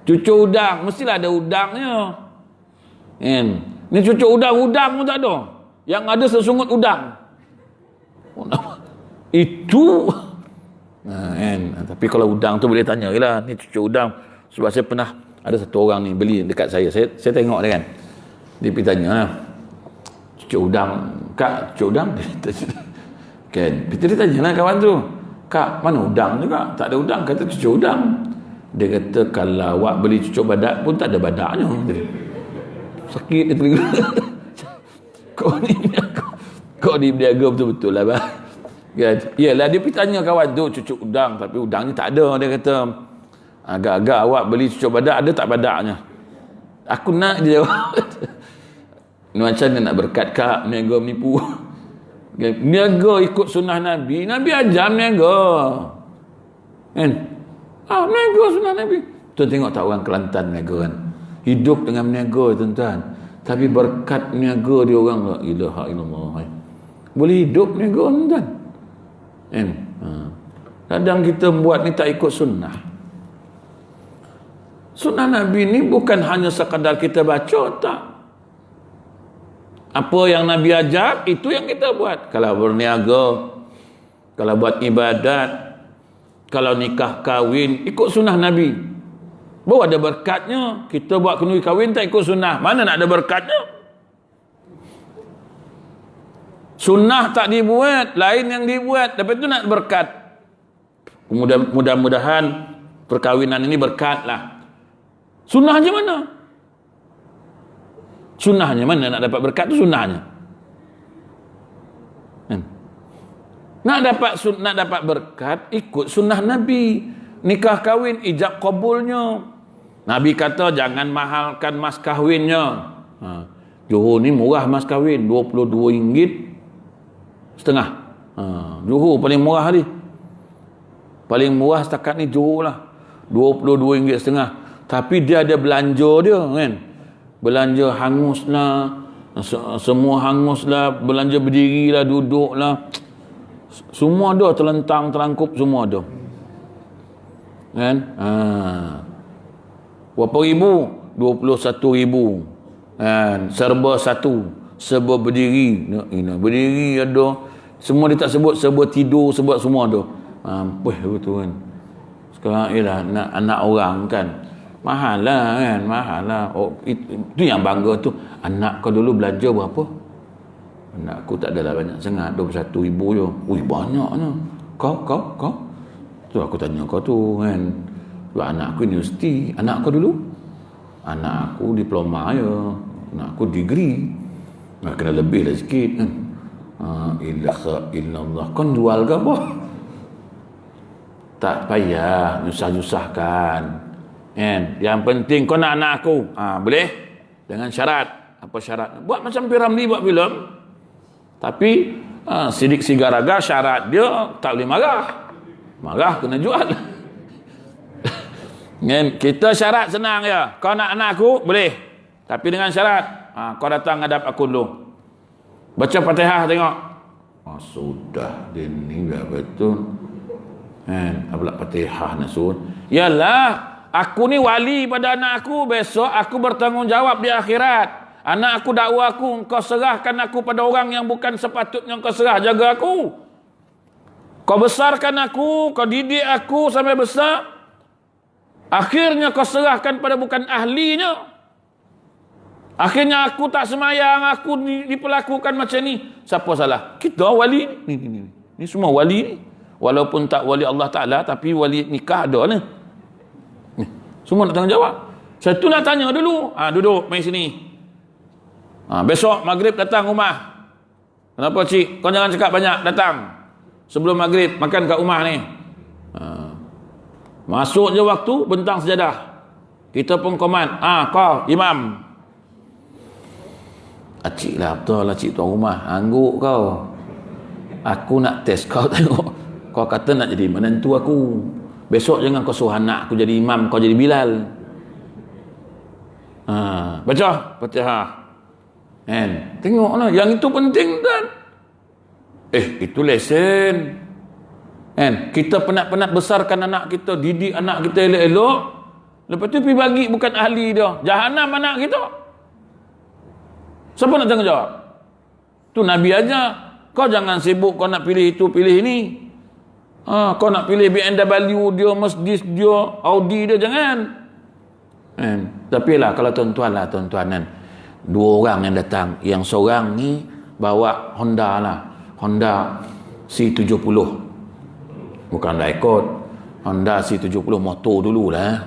Cucu udang, mestilah ada udangnya. Kan? Ni cucu udang pun tak ada. Yang ada sesungut udang. Itu Kan? Tapi kalau udang tu boleh tanya lah, ni cucuk udang. Sebab saya pernah ada satu orang ni beli dekat saya. Saya tengok dia kan. Dia pergi tanya lah, cucuk udang, kak, cucuk udang? Kan? Dia tanya lah kawan tu, kak, mana udang juga? Tak ada udang, kata cucuk udang. Dia kata, kalau awak beli cucuk badak pun tak ada badaknya. Sakit dia telinga. Kau ni berniaga betul-betul lah bang. Yalah, dia pergi tanya kawan tu cucuk udang, tapi udang ni tak ada. Dia kata, agak-agak awak beli cucuk badak, ada tak badaknya? Aku nak, dia jawab. Macam mana nak berkat kak, berniaga menipu? Berniaga ikut sunnah Nabi. Nabi ajar berniaga. Kan? Berniaga sunnah Nabi. Tuan tengok tak orang Kelantan berniaga kan? Hidup dengan berniaga tuan-tuan. Tapi berkat berniaga dia orang, la ilaha illallah. Boleh hidup berniaga tuan-tuan. Kan? Kadang kita buat ni tak ikut sunnah. Sunnah Nabi ni bukan hanya sekadar kita baca, tak. Apa yang Nabi ajar, itu yang kita buat. Kalau berniaga, kalau buat ibadat, kalau nikah kahwin, ikut sunnah Nabi. Baru ada berkatnya. Kita buat kenduri kahwin tak ikut sunnah, mana nak ada berkatnya? Sunnah tak dibuat, lain yang dibuat, lepas tu nak berkat. Mudah-mudahan perkahwinan ini berkat lah. Sunnahnya mana? Sunnahnya mana nak dapat berkat tu? Sunnahnya nak dapat berkat, ikut sunnah Nabi. Nikah kahwin, ijab kabulnya. Nabi kata jangan mahalkan mas kahwinnya. Johor ni murah mas kahwin, RM22.5. Johor paling murah ni. Paling murah setakat ni Johor lah, RM22.5. Tapi dia ada belanja dia kan. Belanja hangus lah, semua hangus lah, belanja berdiri lah, duduk lah, semua ada, terlentang, terangkup, semua ada kan. Berapa ribu? 21,000 kan. Serba satu, serba berdiri, berdiri ada, semua dia tak sebut, serba tidur, sebab semua ada. Betul kan. Sekarang ialah anak orang kan, mahal lah kan, mahal lah. Itu yang bangga tu. Anak kau dulu belanja berapa? Anak aku tak adalah banyak sangat, 21,000 je. Ui, banyaknya. Kau tu aku tanya kau tu kan. Sebab anak aku universiti. Anak kau dulu? Anak aku diploma je, anak aku degree. Kena lebih lah sikit kan. Ilaha illallah. Kau jual ke apa? Tak payah nyusah-nyusahkan kan. Yang penting kau nak anak aku, boleh dengan syarat. Apa syarat? Buat macam Piramli buat filem, tapi sidik sigaraga syarat dia tak boleh marah kena jual. Kan? Kita syarat senang je, kau nak anak aku boleh, tapi dengan syarat kau datang hadap aku dulu, baca Fatihah tengok. Sudah dia ni dah betul kan. Apabila Fatihah nak suruh, yalah aku ni wali pada anak aku, besok aku bertanggungjawab di akhirat. Anak aku dakwa aku, kau serahkan aku pada orang yang bukan sepatutnya kau serah, jaga aku. Kau besarkan aku, kau didik aku sampai besar, akhirnya kau serahkan pada bukan ahlinya. Akhirnya aku tak semayang, aku diperlakukan macam ni. Siapa salah? Kita wali ni. Ni semua wali ni. Walaupun tak wali Allah Ta'ala, tapi wali nikah ada ni. Semua nak tanggungjawab. Satu nak tanya dulu. Duduk, main sini. Besok maghrib datang rumah. Kenapa cik? Kau jangan cakap banyak, datang sebelum maghrib, makan kat rumah ni. Masuk je waktu, bentang sejadah. Kita pun komand. Kau, imam. Cik lah, betul lah cik tuan rumah. Angguk kau. Aku nak test kau tengok. Kau kata nak jadi menantu aku. Besok jangan kau suruh anak aku jadi imam, kau jadi Bilal. Baca Fatihah. Kan? Tengoklah, yang itu penting kan. Itu lesen. Kan? Kita penat-penat besarkan anak kita, didik anak kita elok-elok. Lepas tu pergi bagi bukan ahli dia. Jahanam anak kita. Siapa nak tanggungjawab? Tu Nabi aja. Kau jangan sibuk kau nak pilih itu, pilih ini. Kau nak pilih BMW dia, Mercedes dia, Audi dia, jangan. Tapi lah kalau tuan-tuan kan, dua orang yang datang, yang seorang ni bawa Honda lah, Honda C70, bukan dah ikut Honda C70 motor dulu lah.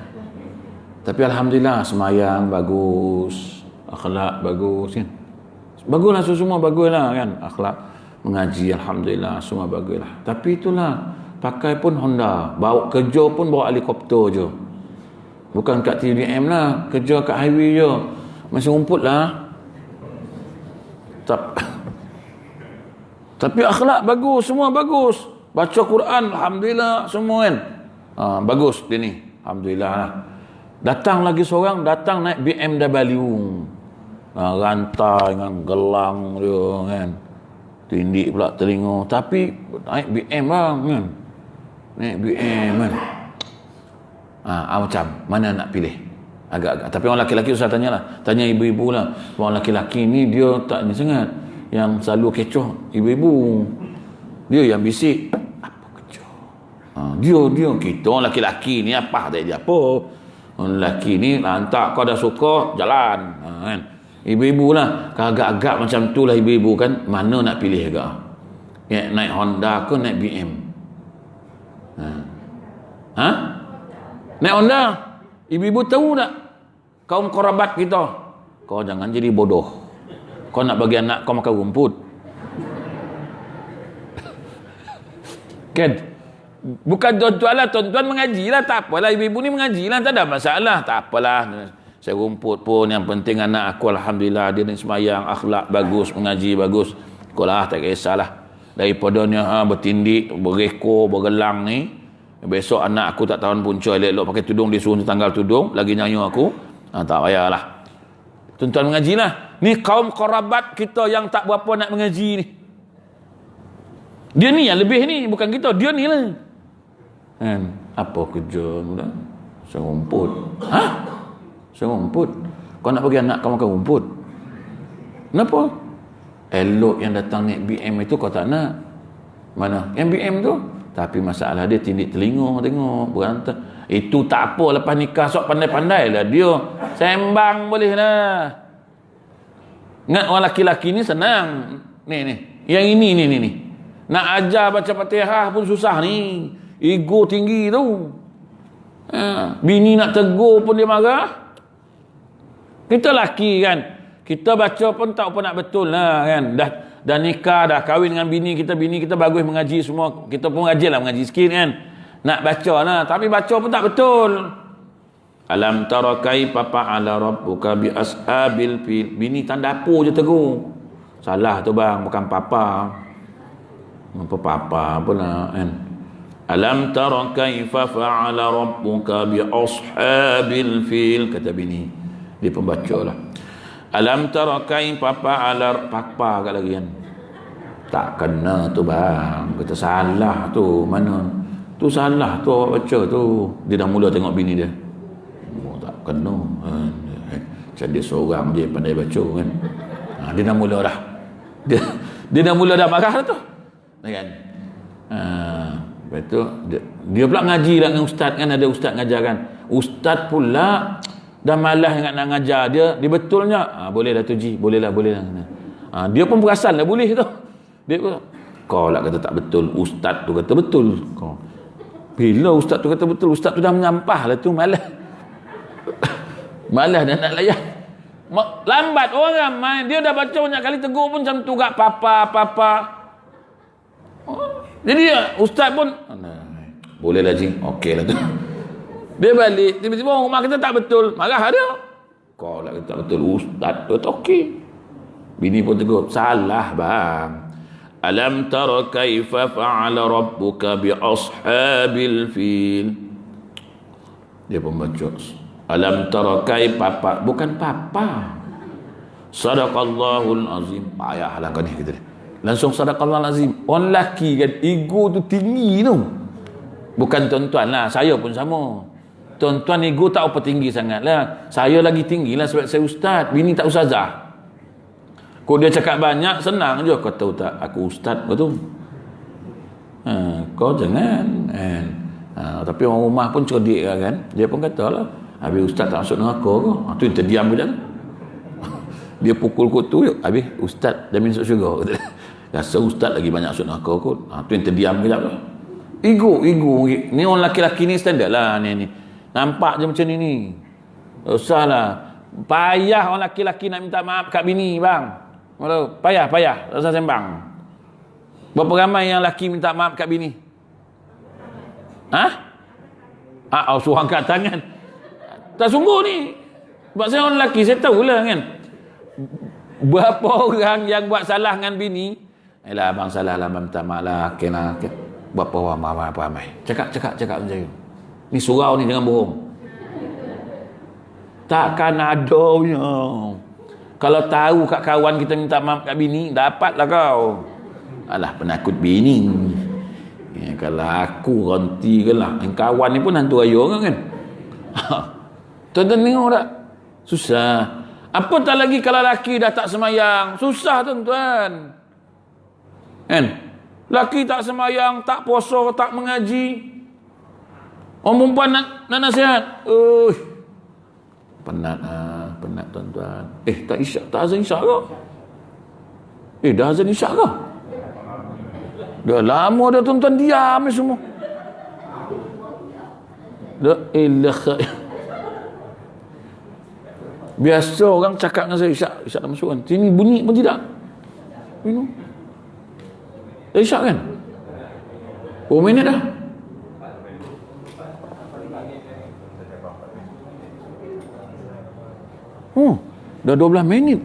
Tapi alhamdulillah semayang bagus, akhlak bagus kan, baguslah semua baguslah kan, akhlak mengaji alhamdulillah semua baguslah. Tapi itulah, pakai pun Honda, bawa kerja pun bawa helikopter je, bukan kat TBM lah, kerja kat highway je, masih rumput lah. Tapi akhlak bagus, semua bagus, baca Quran alhamdulillah semua kan, bagus dia ni alhamdulillah lah. Datang lagi seorang, datang naik BMW, rantai dengan gelang dia kan, tindik pula telinga, tapi naik BM bang kan, naik BM kan. Macam mana nak pilih, agak-agak. Tapi orang lelaki-lelaki usah tanya ibu-ibu lah. Orang lelaki-lelaki ni dia tak ni sangat, yang selalu kecoh ibu-ibu, dia yang bisik apa kerja, dia kita orang lelaki-lelaki ni apa tak dia apa. Orang lelaki ni lantak kau dah suka jalan, kan. Ibu-ibu lah agak-agak macam tu lah, ibu-ibu kan, mana nak pilih agak, naik Honda ke naik BM? Naik Honda. Ibu-ibu tahu tak, kaum kerabat kita, kau jangan jadi bodoh, kau nak bagi anak kau makan rumput kan. Bukan tuan-tuan lah, tuan-tuan mengaji lah, tak apalah, ibu-ibu ni mengaji lah, tak ada masalah, tak apalah, saya rumput pun, yang penting anak aku alhamdulillah dia ni semayang, akhlak bagus, mengaji bagus, sekolah tak kisahlah. Daripadanya bertindik, berrekor, bergelang ni, besok anak aku tak tahan punca elok-elok pakai tudung, dia suruh tanggal tudung lagi nyanyi aku, tak payahlah. Tuan-tuan mengaji lah. Ni kaum kerabat kita yang tak berapa nak mengaji ni, dia ni yang lebih ni, bukan kita, dia ni lah kan. Apa kerja pula? Serumput. Serumput? Kau nak bagi anak kau makan rumput? Kenapa? Elok yang datang naik BM itu kau tak nak. Mana? Yang BM tu? Tapi masalah dia tindik telinga, tengok berantai. Itu tak apa, lepas nikah sok pandai-pandai lah dia, sembang boleh lah. Ingat orang laki-laki ni senang ni. Yang ini ni nak ajar baca Fatihah pun susah ni, ego tinggi tu. Bini nak tegur pun dia marah. Kita laki kan, kita baca pun tak apa nak betul lah kan, dah nikah, dah kahwin dengan bini kita bagus mengaji semua, kita pun rajin lah mengaji sikit kan, nak baca lah, tapi baca pun tak betul. Alam tara kaifa fa'ala rabbuka bi ashabil fil. Bini tanda dapur je tegur, salah tu bang, bukan papa. Apa papa pula kan. Alam tara kaifa fa'ala rabbuka bi ashabil fil, kata bini, dia pembaca lah. Alam tara kaifa fa'ala, papa kat lagi kan, tak kena tu bang, kata salah tu, mana tu salah tu awak baca tu. Dia dah mula tengok bini dia, tak kena macam dia seorang dia pandai baca kan. Dia dah mula dah, dia dah mula dah marah tu kan. Lepas tu dia pula ngaji lah dengan ustaz kan, ada ustaz ngajar kan, ustaz pula dah malas nak ngajar dia betulnya, boleh dah tu Ji, boleh lah. Dia pun perasan lah boleh tu, dia pun, kau lah kata tak betul, ustaz tu kata betul. Kau bila ustaz tu kata betul, ustaz tu dah menyampah lah tu, malas dah nak layan, lambat orang ramai. Dia dah baca banyak kali, tegur pun macam tu gak papa. Jadi ustaz pun boleh lah Ji, okey lah tu. Dia balik, tiba-tiba orang rumah kita tak betul, marah dia. Kau lah kata tak betul, ustaz tu okey. Bini pun tegur, salah bang. Alam tara kaifa fa'ala rabbuka bi ashabil fil. Dia pun baca alam tara kaifa, bukan papa. Sadaqallahul azim. Payahlah kau ni, kata dia. Langsung sadaqallahul azim. Orang lelaki kan, ego tu tinggi tu. Bukan tuan-tuan lah, saya pun sama. Tuan-tuan ego tak apa tinggi sangat lah. Saya lagi tinggi lah sebab saya ustaz, bini tak ustazah. Kalau dia cakap banyak, senang je. Kau tahu tak, aku ustaz, betul? Kau jangan kan. Tapi orang rumah pun cerdik kan. Dia pun kata lah, habis ustaz tak masuk neraka ke? Tu yang terdiam je dah. Dia pukul kutu, habis ustaz dah masuk syurga. Rasa ustaz lagi banyak masuk neraka kot. Tu yang terdiam kejap lah. Ego. Ni orang laki-laki ni standard lah ni. Nampak je macam ni. Tak usah lah. Payah orang laki-laki nak minta maaf kat bini bang. Payah. Tak usah sembang. Berapa ramai yang laki minta maaf kat bini? Suruh angkat tangan. Tak sungguh ni. Sebab saya orang lelaki, saya tahulah kan. Berapa orang yang buat salah dengan bini, abang salah lah, minta maaf lah, okay. Berapa orang ramai. Cakap macam tu. Ni surau ni jangan bohong. Takkan ada punya. Kalau tahu kat kawan kita minta maaf kat bini, dapatlah kau. Alah, penakut bini. Kalau aku ranti ke lah. Kawan ni pun hantu ayah kan. Tuan-tuan tengok tak? Susah. Apatah lagi kalau laki dah tak semayang. Susah tuan-tuan. Kan? Laki tak semayang, tak puasa, tak mengaji. Orang perempuan nak nasihat. Penat tuan-tuan. Tak isyak, tak azan isyak ke? Dah azan isyak ke? Dah lama dah tuan-tuan diam ni semua. Biasa orang cakap dengan saya, isyak dah masuk kan. Sini bunyi pun tidak. Dah isyak kan? Berapa minit dah? Dah 12 minit.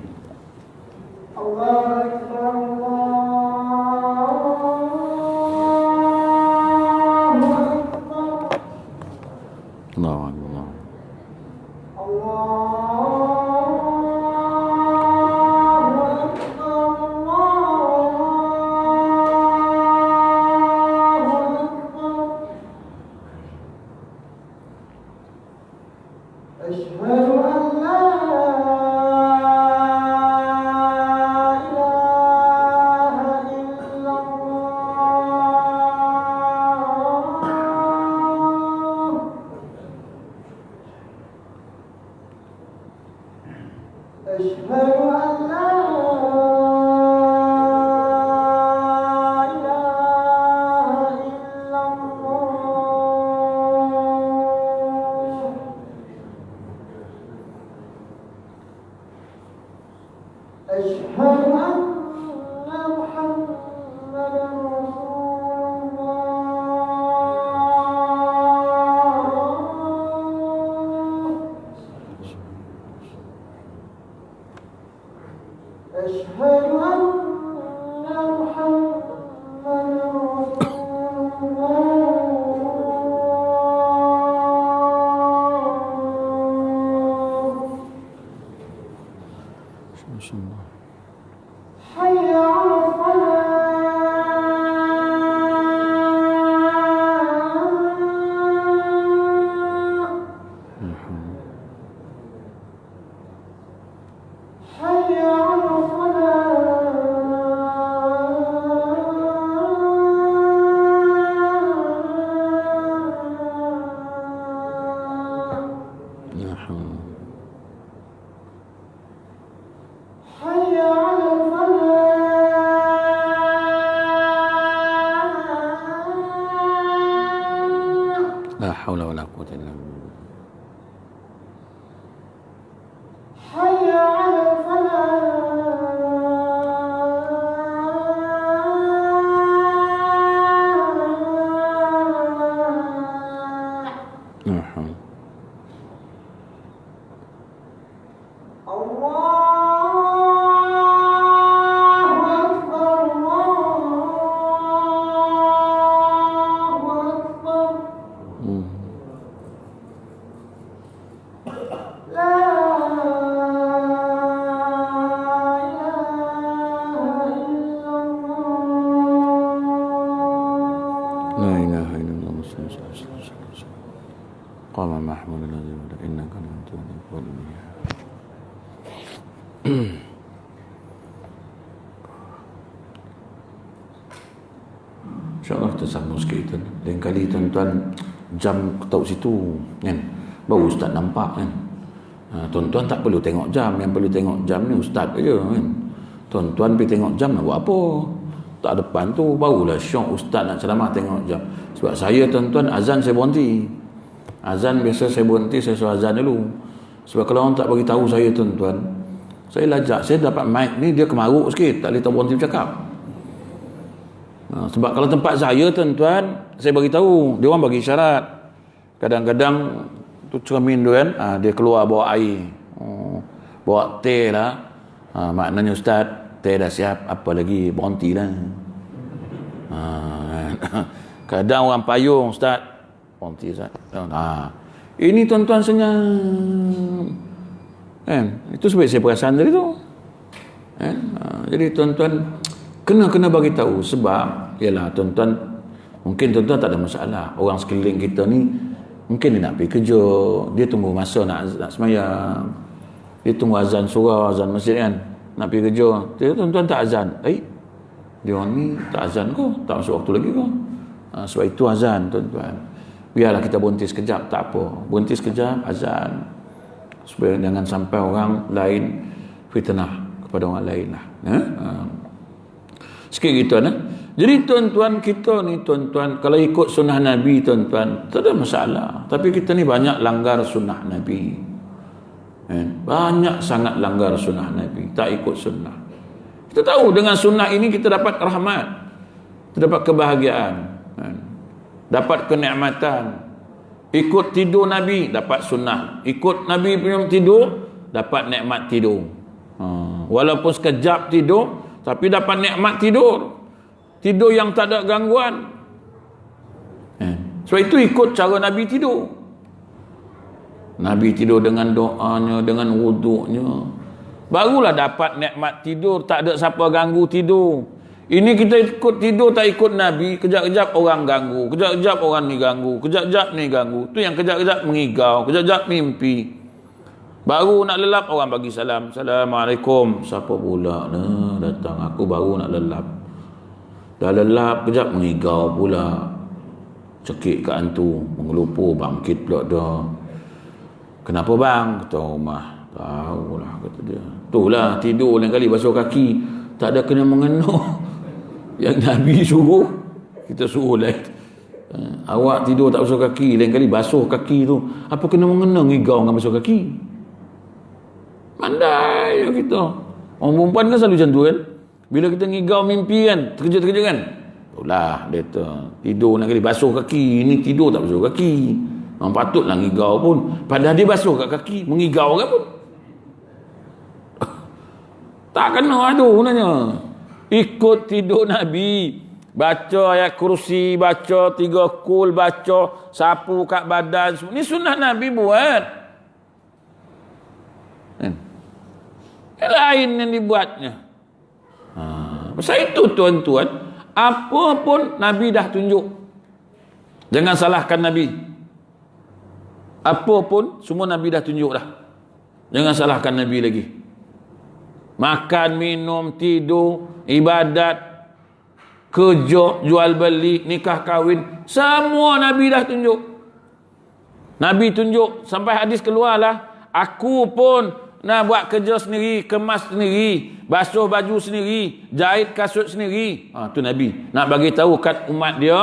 La haula wala quwwata illa billah. Hayya 'alal falah. Qala mahmud alladhi innaka lam tu'min bihi. InsyaAllah tersambung sikit. Lain kali tuan-tuan jam tahu situ kan, baru ustaz nampak kan. Tuan-tuan tak perlu tengok jam, yang perlu tengok jam ni ustaz aja kan. Tuan-tuan pergi tengok jam nak buat apa? Tak depan tu barulah syok ustaz nak ceramah tengok jam. Sebab saya tuan-tuan azan saya berhenti. Azan biasa saya berhenti, saya suruh azan dulu. Sebab kalau orang tak bagi tahu saya tuan-tuan, saya lajak, saya dapat mic ni dia kemaruk sikit, tak boleh tahu berhenti bercakap. Sebab kalau tempat saya tuan-tuan, saya bagi tahu, dia orang bagi isyarat. Kadang-kadang tu cermin tu kan, dia keluar bawa air, bawa teh lah, maknanya ustaz teh dah siap, apa lagi berhenti lah. Kadang orang payung ustaz, berhenti ustaz. Ini tuan-tuan senyap kan, itu sebab saya perasan tadi tu kan? Jadi tuan-tuan kena bagi tahu. Sebab ialah tuan-tuan, mungkin tuan-tuan tak ada masalah, orang sekeliling kita ni mungkin dia nak pergi kerja, dia tunggu masa nak semayang, dia tunggu azan surau, azan masjid kan, nak pergi kerja. Jadi tuan-tuan tak azan, dia orang ni tak azan ke, tak masuk waktu lagi ke? Sebab itu azan tuan-tuan. Biarlah kita berhenti sekejap, tak apa, berhenti sekejap azan, supaya jangan sampai orang lain fitnah kepada orang lain lah. Sikit gitu nah. Jadi tuan-tuan, kita ni tuan-tuan, kalau ikut sunnah Nabi tuan-tuan, tak ada masalah. Tapi kita ni banyak langgar sunnah Nabi. Banyak sangat langgar sunnah Nabi, tak ikut sunnah. Kita tahu dengan sunnah ini kita dapat rahmat, kita dapat kebahagiaan, dapat kenikmatan. Ikut tidur Nabi dapat sunnah, ikut Nabi punya tidur dapat nikmat tidur. Walaupun sekejap tidur, tapi dapat nikmat tidur, tidur yang tak ada gangguan. Sebab itu ikut cara Nabi tidur. Nabi tidur dengan doanya, dengan wuduknya, barulah dapat nikmat tidur, tak ada siapa ganggu tidur. Ini kita ikut tidur tak ikut Nabi, kejap-kejap orang ganggu, kejap-kejap orang ni ganggu, kejap-kejap ni ganggu. Tu yang kejap-kejap mengigau, kejap-kejap mimpi. Baru nak lelap orang bagi salam, Assalamualaikum. Siapa pula nah datang, aku baru nak lelap. Dah lelap kejap mengigau pula. Cekik kat hantu, mengelupur, bangkit pula dah. Kenapa bang? Kata rumah. Tahulah kata dia. Itulah tidur lain kali basuh kaki, tak ada kena mengena. Yang Nabi suruh, kita suruh lain. Awak tidur tak basuh kaki, lain kali basuh kaki tu, apa kena mengena ngigau dengan basuh kaki? Pandai kita. Orang perempuan kan selalu macam tu kan, bila kita ngigau mimpi kan, terkejut-terkejut kan, itulah dia tidur lain kali basuh kaki, ini tidur tak basuh kaki. Patutlah ngigau pun, padahal dia basuh kat kaki, mengigau kan pun tak kena tu sebenarnya. Ikut tidur Nabi, baca ayat kursi, baca 3 kul, baca sapu kat badan, ni sunnah Nabi buat. Lain yang dibuatnya. Pasal itu tuan-tuan, apa pun Nabi dah tunjuk, jangan salahkan Nabi. Apa pun semua Nabi dah tunjuk dah, jangan salahkan Nabi lagi. Makan, minum, tidur, ibadat, kerja, jual beli, nikah kahwin, semua Nabi dah tunjuk. Nabi tunjuk sampai hadis keluarlah, aku pun nak buat kerja sendiri, kemas sendiri, basuh baju sendiri, jahit kasut sendiri. Tu Nabi nak bagi tahu kat umat dia,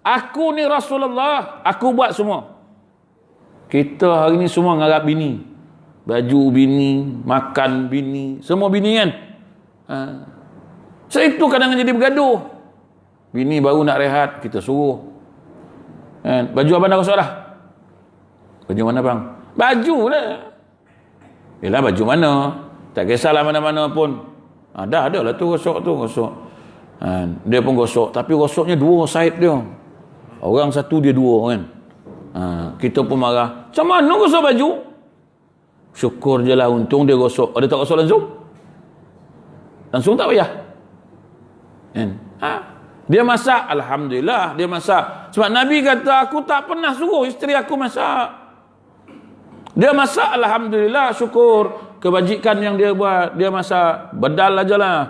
aku ni Rasulullah, aku buat semua. Kita hari ni semua ngarap bini, baju bini, makan bini, semua bini kan. So itu kadang jadi bergaduh. Bini baru nak rehat, kita suruh. Baju abang dah gosok dah. Baju mana bang? Baju lah. Yelah baju mana? Tak kisahlah mana-mana pun. Dah ada lah tu gosok. Dia pun gosok, tapi gosoknya 2 side dia. Orang satu, dia 2 kan. Kita pun marah. Macam mana gosok baju? Syukur je lah, untung dia gosok. Dia tak gosok langsung tak payah. Dia masak, alhamdulillah dia masak. Sebab Nabi kata, aku tak pernah suruh isteri aku masak. Dia masak, alhamdulillah, syukur. Kebajikan yang dia buat, dia masak, bedal aja lah.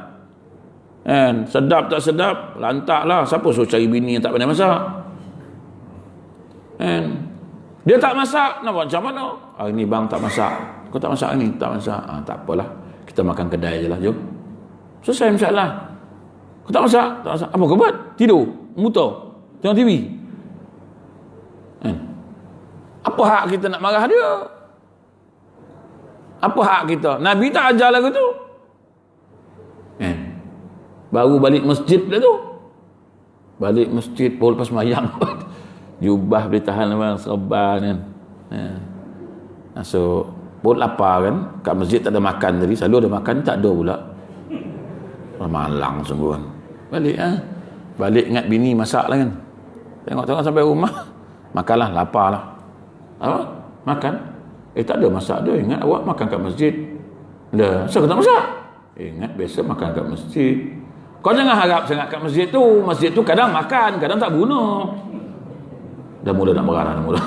Kan? Sedap tak sedap, lantaklah. Siapa suruh cari bini yang tak pandai masak? Kan? Dia tak masak, nak buat macam mana? Hari ni bang tak masak. Kau tak masak ni? Tak masak. Tak apalah. Kita makan kedai je lah, jom. Selesai masalah. Kau tak masak? Tak masak. Apa kau buat? Tidur? Muta? Tengok TV? Kan? Apa hak kita nak marah dia? Apa hak kita? Nabi tak ajar lagu tu. Kan? Baru balik masjid dah tu. Balik masjid pun lepas mayang. Jubah boleh tahan abang, serban kan. So, pun lapar kan. Kat masjid tak ada makan tadi. Selalu ada makan, tak ada pula. Malang sungguh kan. Balik Balik ingat bini masak lah kan. Tengok-tengok sampai rumah. Makanlah, lapar lah. Apa? Makan? Tak ada masak dia. Ingat awak makan kat masjid. Dah, kenapa tak masak? Ingat biasa makan kat masjid. Kau jangan harap sangat kat masjid tu. Masjid tu kadang makan, kadang tak guna. Dah mula nak marah dah mula.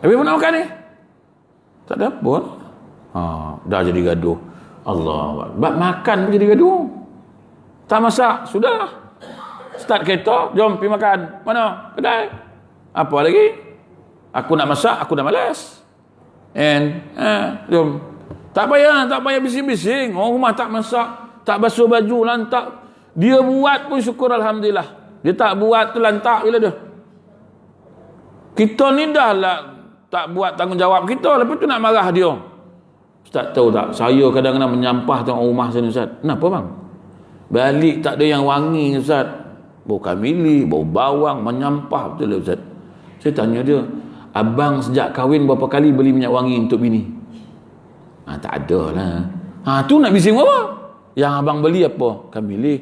Habis pun nak makan ni? Tak ada apa. Dah jadi gaduh. Allah. Bab makan pun jadi gaduh. Tak masak, sudah. Start kereta, jom pergi makan. Mana? Kedai. Apa lagi? Aku nak masak, aku dah malas. Jom. Tak payah bising-bising. Orang rumah tak masak, tak basuh baju, lantak. Dia buat pun syukur alhamdulillah. Dia tak buat tu lantak bila dia. Kita ni dah lah tak buat tanggungjawab kita, lepas tu nak marah dia. Ustaz tahu tak, saya kadang-kadang menyampah tengok rumah sini Ustaz. Kenapa bang? Balik tak ada yang wangi Ustaz. Bau kamili, bau bawang, menyampah betul lah Ustaz. Saya tanya dia, abang sejak kahwin berapa kali beli minyak wangi untuk bini? Tak ada lah. Tu nak bising apa? Yang abang beli apa? Kamili,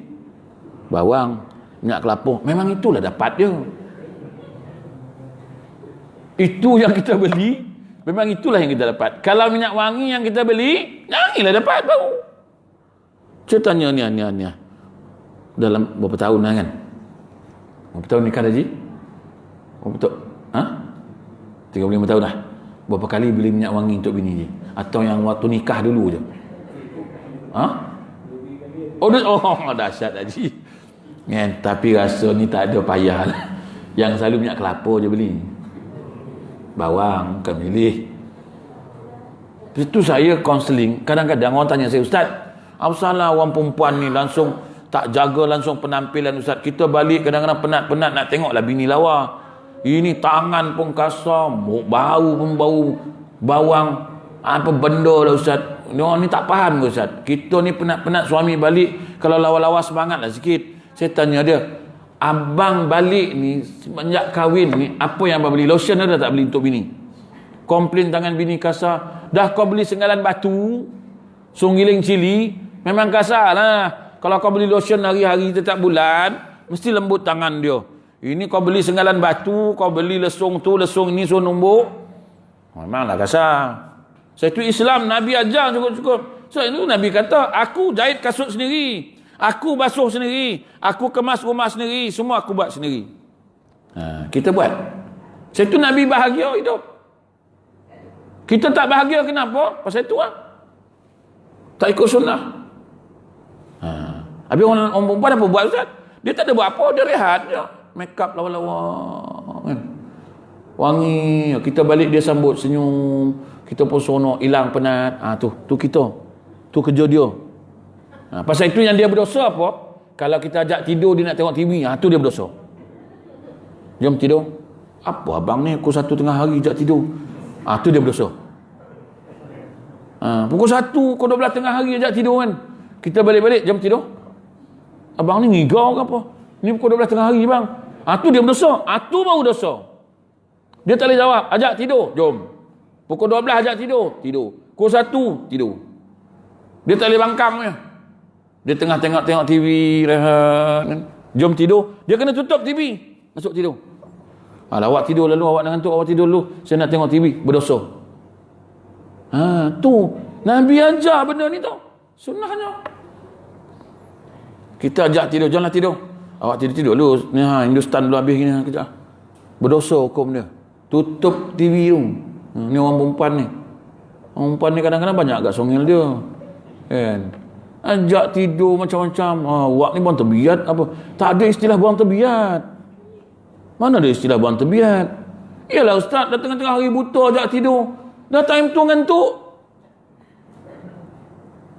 bawang, minyak kelapa. Memang itulah dapat dia. Itu yang kita beli, memang itulah yang kita dapat. Kalau minyak wangi yang kita beli, janganlah dapat bau. Saya tanya ni. Dalam berapa tahun dah kan? Berapa tahun nikah dah Ji? Berapa tahun? 35 tahun dah. Berapa kali beli minyak wangi untuk bini Ji? Atau yang waktu nikah dulu je? Dahsyat dah Ji. Kan? Tapi rasa ni tak ada payah lah. Yang selalu minyak kelapa je beli. Bawang, kamili. Itu saya counselling. Kadang-kadang orang tanya saya, Ustaz, apa salah orang perempuan ni langsung tak jaga langsung penampilan Ustaz. Kita balik kadang-kadang penat-penat nak tengoklah bini lawa. Ini tangan pun kasar, bau pun bau bawang. Apa benda lah Ustaz. Orang ni tak faham ke Ustaz. Kita ni penat-penat suami balik, kalau lawa-lawa semangatlah sikit. Saya tanya dia, abang balik ni semenjak kahwin ni apa yang abang beli? Lotion ada tak beli untuk bini? Komplain tangan bini kasar. Dah kau beli senggalan batu, sunggiling cili, memang kasar lah. Kalau kau beli lotion hari-hari setiap bulan, mesti lembut tangan dia. Ini kau beli senggalan batu, kau beli lesung tu, lesung ini, lesung numbuk, memanglah kasar. Saya tu Islam, Nabi ajar cukup-cukup. So itu Nabi kata, aku jahit kasut sendiri, aku basuh sendiri, aku kemas rumah sendiri, semua aku buat sendiri. Kita buat. Saya tu Nabi bahagia hidup. Kita tak bahagia kenapa? Pasal itu lah. Tak ikut sunnah. Habis orang perempuan apa buat Ustaz? Dia tak ada buat apa, dia rehat je. Make up lawa-lawa kan. Wangi, kita balik dia sambut senyum, kita pun seronok, hilang penat. Tu kita. Tu kerja dia. Pasal itu yang dia berdosa apa? Kalau kita ajak tidur dia nak tengok TV, tu dia berdosa. Jom tidur. Apa abang ni pukul 1 tengah hari ajak tidur? Tu dia berdosa. Pukul 1, pukul 12 tengah hari ajak tidur kan. Kita balik-balik, jom tidur. Abang ni ngigau ke apa? Ni pukul 12 tengah hari bang. Tu dia berdosa. Tu baru dosa. Dia tak boleh jawab. Ajak tidur, jom. Pukul 12 ajak tidur, tidur. Pukul 1, tidur. Dia tak boleh bangkang je. Dia tengah tengok TV, rehat kan. Jom tidur. Dia kena tutup TV. Masuk tidur. Awak tidur lalu, awak ngantuk, awak tidur dulu. Saya nak tengok TV, berdosa. Tu. Nabi ajar benda ni tau. Sunnahnya. Kita ajak tidur, janganlah tidur. Awak tidur dulu. Ni Hindustan dulu habis gini kejap. Berdosa hukum dia. Tutup TV tu. Ni orang perempuan ni. Orang perempuan ni kadang-kadang banyak agak songil dia. Kan? Ajak tidur macam-macam. Awak ni buang terbiat apa? Tak ada istilah buang terbiat. Mana ada istilah buang terbiat? Yalah ustaz, dah tengah-tengah hari buta ajak tidur. Dah time tu ngantuk.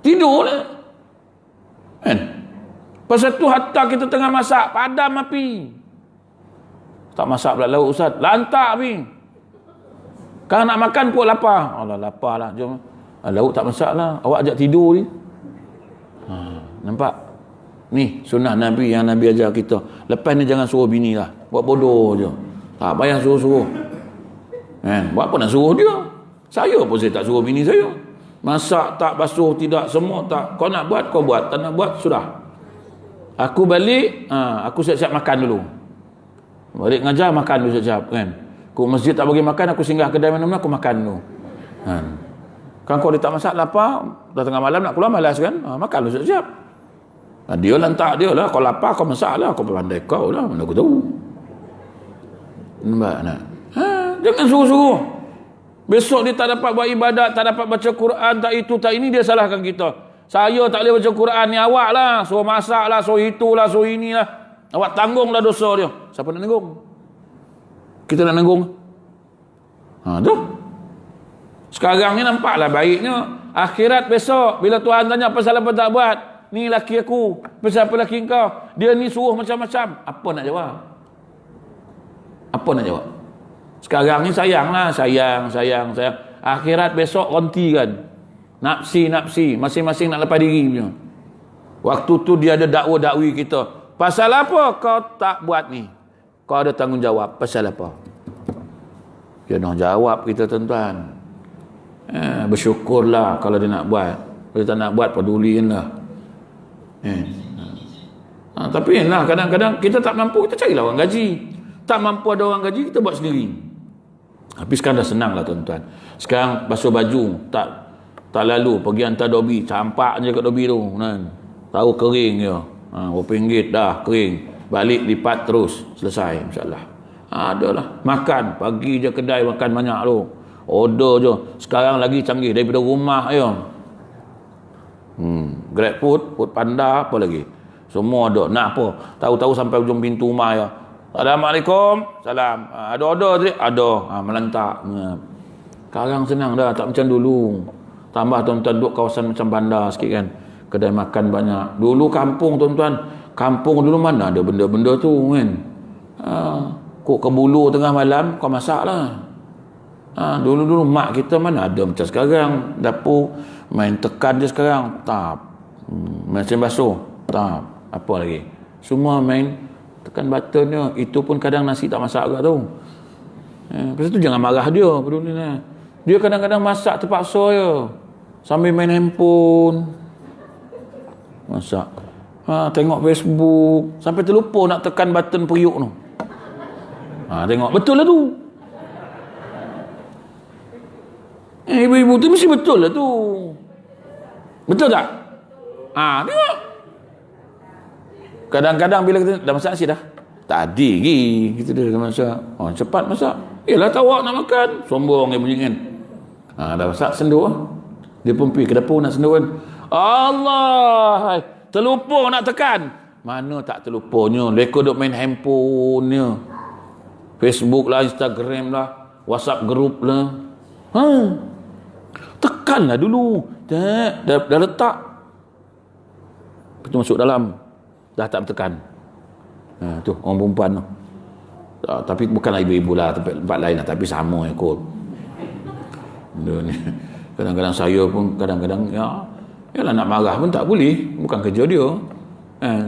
Tidur lah. Kan? Pasal tu hatta kita tengah masak, padam api. Tak masak pula lauk ustaz. Lantak api. Kalau nak makan pun lapar. Alah lapar lah. Jom. Lauk tak masak lah. Awak ajak tidur ni. Nampak? Ni sunnah Nabi yang Nabi ajar kita. Lepas ni jangan suruh bini lah. Buat bodoh je. Tak payah suruh-suruh. Buat apa nak suruh dia? Saya pun saya tak suruh bini saya. Masak tak, basuh tidak, semua tak. Kau nak buat, kau buat. Tak nak buat, sudah. Aku balik, aku siap-siap makan dulu. Balik ngajar, makan dulu siap-siap. Kan? Aku masjid tak bagi makan, aku singgah kedai mana-mana, aku makan dulu. Kan kau dia tak masak, lapar, dah tengah malam nak keluar, malas kan? Makan dulu siap-siap. Dia lantak dia lah. Kau lapar, kau masak lah. Kau pandai kau lah. Mana aku tahu. Nampak nak? Jangan suruh-suruh. Besok dia tak dapat buat ibadat, tak dapat baca Quran, tak itu, tak ini, dia salahkan kita. Saya tak boleh baca Quran, ni awak lah. Suruh masak lah, suruh itulah, suruh inilah. Awak tanggunglah dosa dia. Siapa nak tanggung? Kita nak tanggung. Tu. Sekarang ni nampaklah baiknya. Akhirat besok, bila Tuhan tanya pasal apa tak buat, ni laki aku, pasal apa laki kau? Dia ni suruh macam-macam. Apa nak jawab? Apa nak jawab? Sekarang ni sayanglah, sayang. Akhirat besok konti kan. Nafsi, masing-masing nak lepas diri punya. Waktu tu dia ada dakwa-dakwi kita. Pasal apa kau tak buat ni? Kau ada tanggungjawab. Pasal apa? Dia nak jawab kita, tuan-tuan. Bersyukurlah kalau dia nak buat. Kalau dia tak nak buat, peduliinlah. Tapi lah, kadang-kadang kita tak mampu, kita carilah orang gaji. Tak mampu ada orang gaji, kita buat sendiri. Tapi sekarang dah senang lah, tuan-tuan. Sekarang basuh baju, tak lalu pergi hantar dobi, campak je kat dobi tu kan. Tahu kering je, RM1 dah kering, balik lipat terus, selesai insyaAllah. Adalah makan, pagi je kedai makan banyak tu, order je. Sekarang lagi canggih daripada rumah je. Grab food Panda, apa lagi, semua ada. Nak apa, tahu-tahu sampai ujung pintu rumah je. Assalamualaikum, salam. Ada order tadi? Ada. Melantak. Sekarang senang dah, tak macam dulu. Tambah tuan-tuan duduk kawasan macam bandar sikit kan. Kedai makan banyak. Dulu kampung, tuan-tuan. Kampung dulu mana ada benda-benda tu kan. Kok ke Bulu tengah malam, kau masak lah. Dulu-dulu mak kita mana ada macam sekarang. Dapur main tekan je sekarang. Tak. Mesin basuh. Tak. Apa lagi? Semua main tekan buttonnya. Itu pun kadang nasi tak masak agak tu. Lepas tu jangan marah dia. Dia kadang-kadang masak terpaksa je. Sambil main handphone. Masak. Tengok Facebook. Sampai terlupa nak tekan button periuk tu. Tengok. Betul lah tu. Ibu-ibu tu mesti betul lah tu. Betul tak? Tengok. Kadang-kadang bila kita dah masak nasi dah. Tadi lagi kita dah masak. Cepat masak. Yelah tahu awak nak makan. Sombong yang bunyi kan. Dah masak senduh. Dia pun pergi ke dapur nak senduh kan. Allah. Terlupa nak tekan. Mana tak terlupanya. Mereka duk main handphone-nya. Facebook lah, Instagram lah, WhatsApp group lah. Tekanlah dulu. Dah letak. Lepas tu masuk dalam. Dah tak bertekan. Tu orang perempuan tu. Tapi bukanlah ibu-ibu lah, tempat lain lah, tapi sama yang kot. Kadang-kadang saya pun kadang-kadang yalah nak marah pun tak boleh, bukan kerja dia.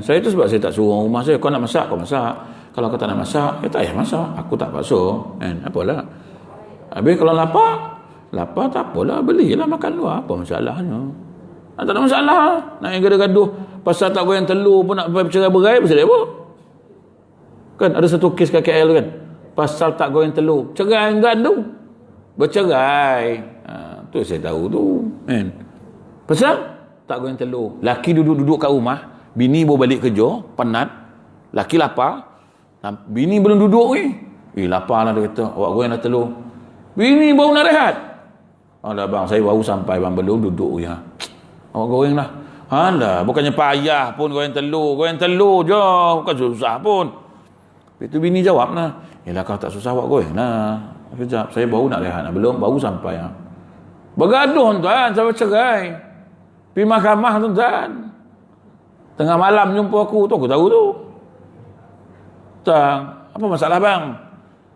Saya tu sebab saya tak suruh orang rumah saya, kau nak masak, kau masak. Kalau kau tak nak masak, tak payah masak. Aku tak paksa. Apalah. Habis kalau lapar tak apalah, belilah makan luar. Apa masalahnya? Tak ada masalah. Nak yang gaduh-gaduh pasal tak goreng telur pun nak bercerai-berai, pasal apa? Kan ada satu kes kat KL kan. Pasal tak goreng telur, cerai enggan tu. Bercerai. Tu saya tahu tu. Kan? Pasal tak goreng telur. Laki duduk kat rumah, bini baru balik kerja, penat. Laki lapar. Bini belum duduk ni. Lapar lah dia kata, awak goreng dah telur. Bini baru nak rehat. Dah bang, saya baru sampai bang, belum duduk ya. Awak goreng lah. Alah, bukannya payah pun goreng telur je, bukan susah pun. Itu bini jawab lah, yalah kau tak susah buat goreng lah. Sekejap, saya baru nak rehat, belum, baru sampai. Bergaduh tuan, sampai cerai. Pergi mahkamah tuan. Tengah malam jumpa aku tahu tu. Tang, apa masalah bang?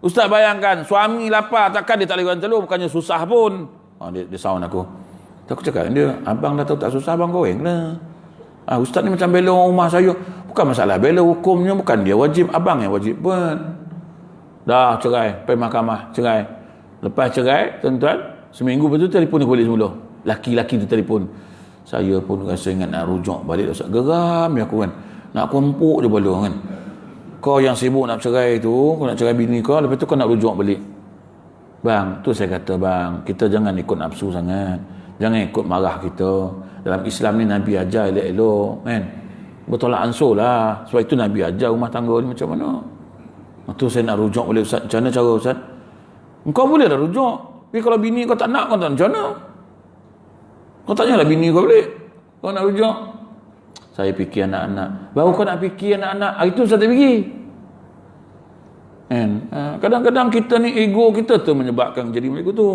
Ustaz bayangkan, suami lapar, takkan dia tak boleh goreng telur, bukannya susah pun. Dia sound aku. Aku cakap dia, abang dah tahu tak susah, abang goreng lah. Ustaz ni macam bela rumah saya. Bukan masalah bela, hukumnya bukan dia wajib, abang yang wajib pun. Dah cerai, pergi mahkamah, cerai. Lepas cerai, tuan-tuan, seminggu lepas tu telefon dia balik semula. Laki-laki tu telefon. Saya pun rasa ingat nak rujuk balik. Geram ya aku kan. Nak kumpuk je bala kan. Kau yang sibuk nak cerai tu, kau nak cerai bini kau, lepas tu kau nak rujuk balik. Bang, tu saya kata bang, kita jangan ikut nafsu sangat. Jangan ikut marah kita. Dalam Islam ni Nabi ajar elok-elok kan. Bertolak ansur lah. Sebab itu Nabi ajar rumah tangga ni macam mana. Tu saya nak rujuk balik Ustaz. Macam mana cara Ustaz? Engkau boleh dah rujuk. Tapi kalau bini kau tak nak, kau tak macam mana? Kau tanyalah bini kau balik. Kau nak rujuk. Saya fikir anak-anak. Baru kau nak fikir anak-anak. Hari tu Ustaz tak fikir. Kadang-kadang kita ni ego kita tu menyebabkan jadi macam tu.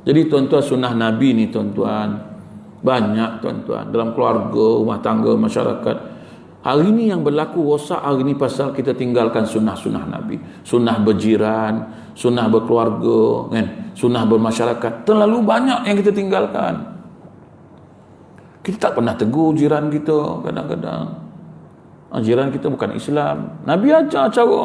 Jadi tuan-tuan, sunnah Nabi ni tuan-tuan banyak tuan-tuan dalam keluarga, rumah tangga, masyarakat. Hari ni yang berlaku rosak hari ni pasal kita tinggalkan sunnah-sunnah Nabi. Sunnah berjiran, sunnah berkeluarga kan, sunnah bermasyarakat. Terlalu banyak yang kita tinggalkan. Kita tak pernah tegur jiran kita kadang-kadang. Jiran kita bukan Islam. Nabi ajar cara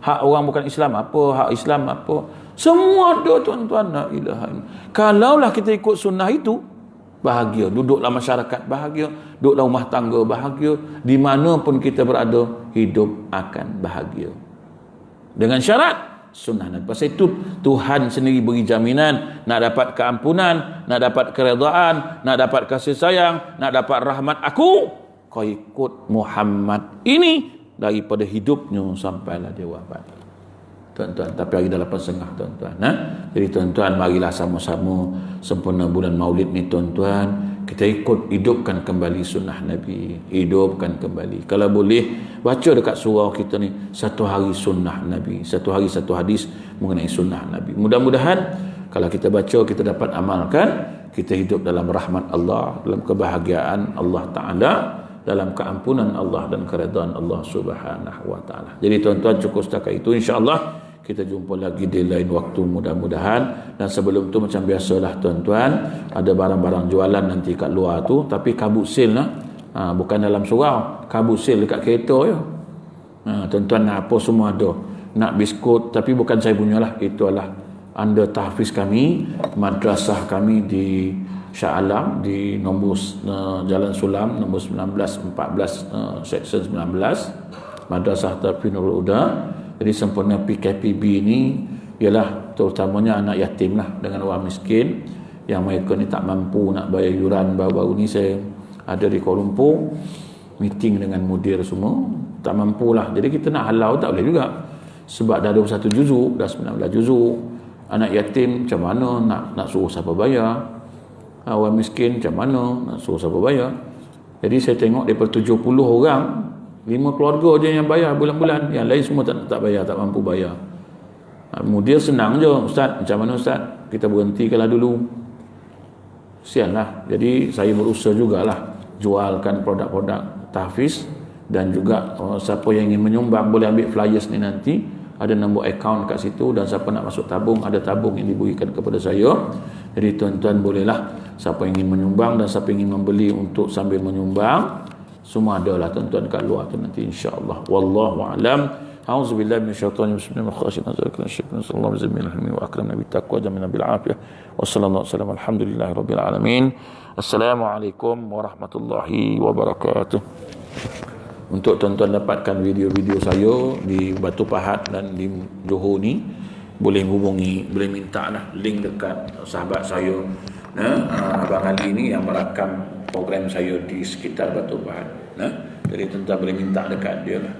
hak orang bukan Islam apa, hak Islam apa. Semua ada tuan-tuan. La ilaha illallah. Kalaulah kita ikut sunnah itu, bahagia. Duduklah masyarakat bahagia, duduklah rumah tangga bahagia, di mana pun kita berada, hidup akan bahagia. Dengan syarat sunnah Nabi. Pasal itu Tuhan sendiri beri jaminan nak dapat keampunan, nak dapat keredaan, nak dapat kasih sayang, nak dapat rahmat aku, kau ikut Muhammad ini daripada hidupnya sampailah dia wafat. Tuan-tuan, tapi hari dah 8.30 tuan-tuan. Jadi tuan-tuan, marilah sama-sama sempurna bulan Maulid ni tuan-tuan, kita ikut hidupkan kembali sunnah Nabi. Hidupkan kembali. Kalau boleh, baca dekat surau kita ni, satu hari sunnah Nabi. Satu hari satu hadis mengenai sunnah Nabi. Mudah-mudahan kalau kita baca, kita dapat amalkan, kita hidup dalam rahmat Allah, dalam kebahagiaan Allah Ta'ala, dalam keampunan Allah dan keredaan Allah Subhanahu wa Ta'ala. Jadi tuan-tuan, cukup setakat itu, insya-Allah kita jumpa lagi di lain waktu mudah-mudahan. Dan sebelum tu macam biasalah tuan-tuan, ada barang-barang jualan nanti kat luar tu, tapi kabut sale lah. Bukan dalam surau, kabut sale dekat kereta je. Tuan-tuan nak apa semua ada. Nak biskut, tapi bukan saya punya lah, itu adalah under tahfiz kami, madrasah kami di Shah Alam, di nombor Jalan Sulam nombor 1914, section 19, Madrasah Tahfiz Nurul Huda. Jadi sempena PKPB ni ialah terutamanya anak yatim lah, dengan orang miskin yang mereka ni tak mampu nak bayar yuran. Baru-baru ni saya ada di Kuala Lumpur, meeting dengan mudir semua, tak mampu lah. Jadi kita nak halau tak boleh juga, sebab dah 21 juzuk, dah 19 juzuk. Anak yatim macam mana nak suruh siapa bayar? Orang miskin macam mana nak suruh siapa bayar? Jadi saya tengok daripada 70 orang, 5 keluarga je yang bayar bulan-bulan, yang lain semua tak bayar, tak mampu bayar. Mudir senang je, Ustaz, macam mana Ustaz? Kita berhentikanlah dulu. Sianlah. Jadi saya berusaha jugalah jualkan produk-produk tahfiz, dan juga siapa yang ingin menyumbang boleh ambil flyers ni nanti. Ada nombor akaun kat situ, dan siapa nak masuk tabung, ada tabung yang diberikan kepada saya. Jadi tuan-tuan bolehlah, siapa yang ingin menyumbang dan siapa yang ingin membeli untuk sambil menyumbang, semua adalah tuan-tuan kat luar tu nanti, insya-Allah. Wallahu a'lam. A'udzubillahi minasyaitonir rajim. Bismillahirrahmanirrahim. Sallallahu alaihi wa akram nabi taqwa jamil bil afiyah. Wassallallahu alaihi alhamdulillahi rabbil alamin. Assalamualaikum warahmatullahi wabarakatuh. Untuk tuan-tuan dapatkan video-video saya di Batu Pahat dan di Johor ni, boleh hubungi, boleh minta lah link dekat sahabat saya, Abang Ali ni yang merakam program saya di sekitar Batu Pahat. Jadi tuan-tuan boleh minta dekat dia lah.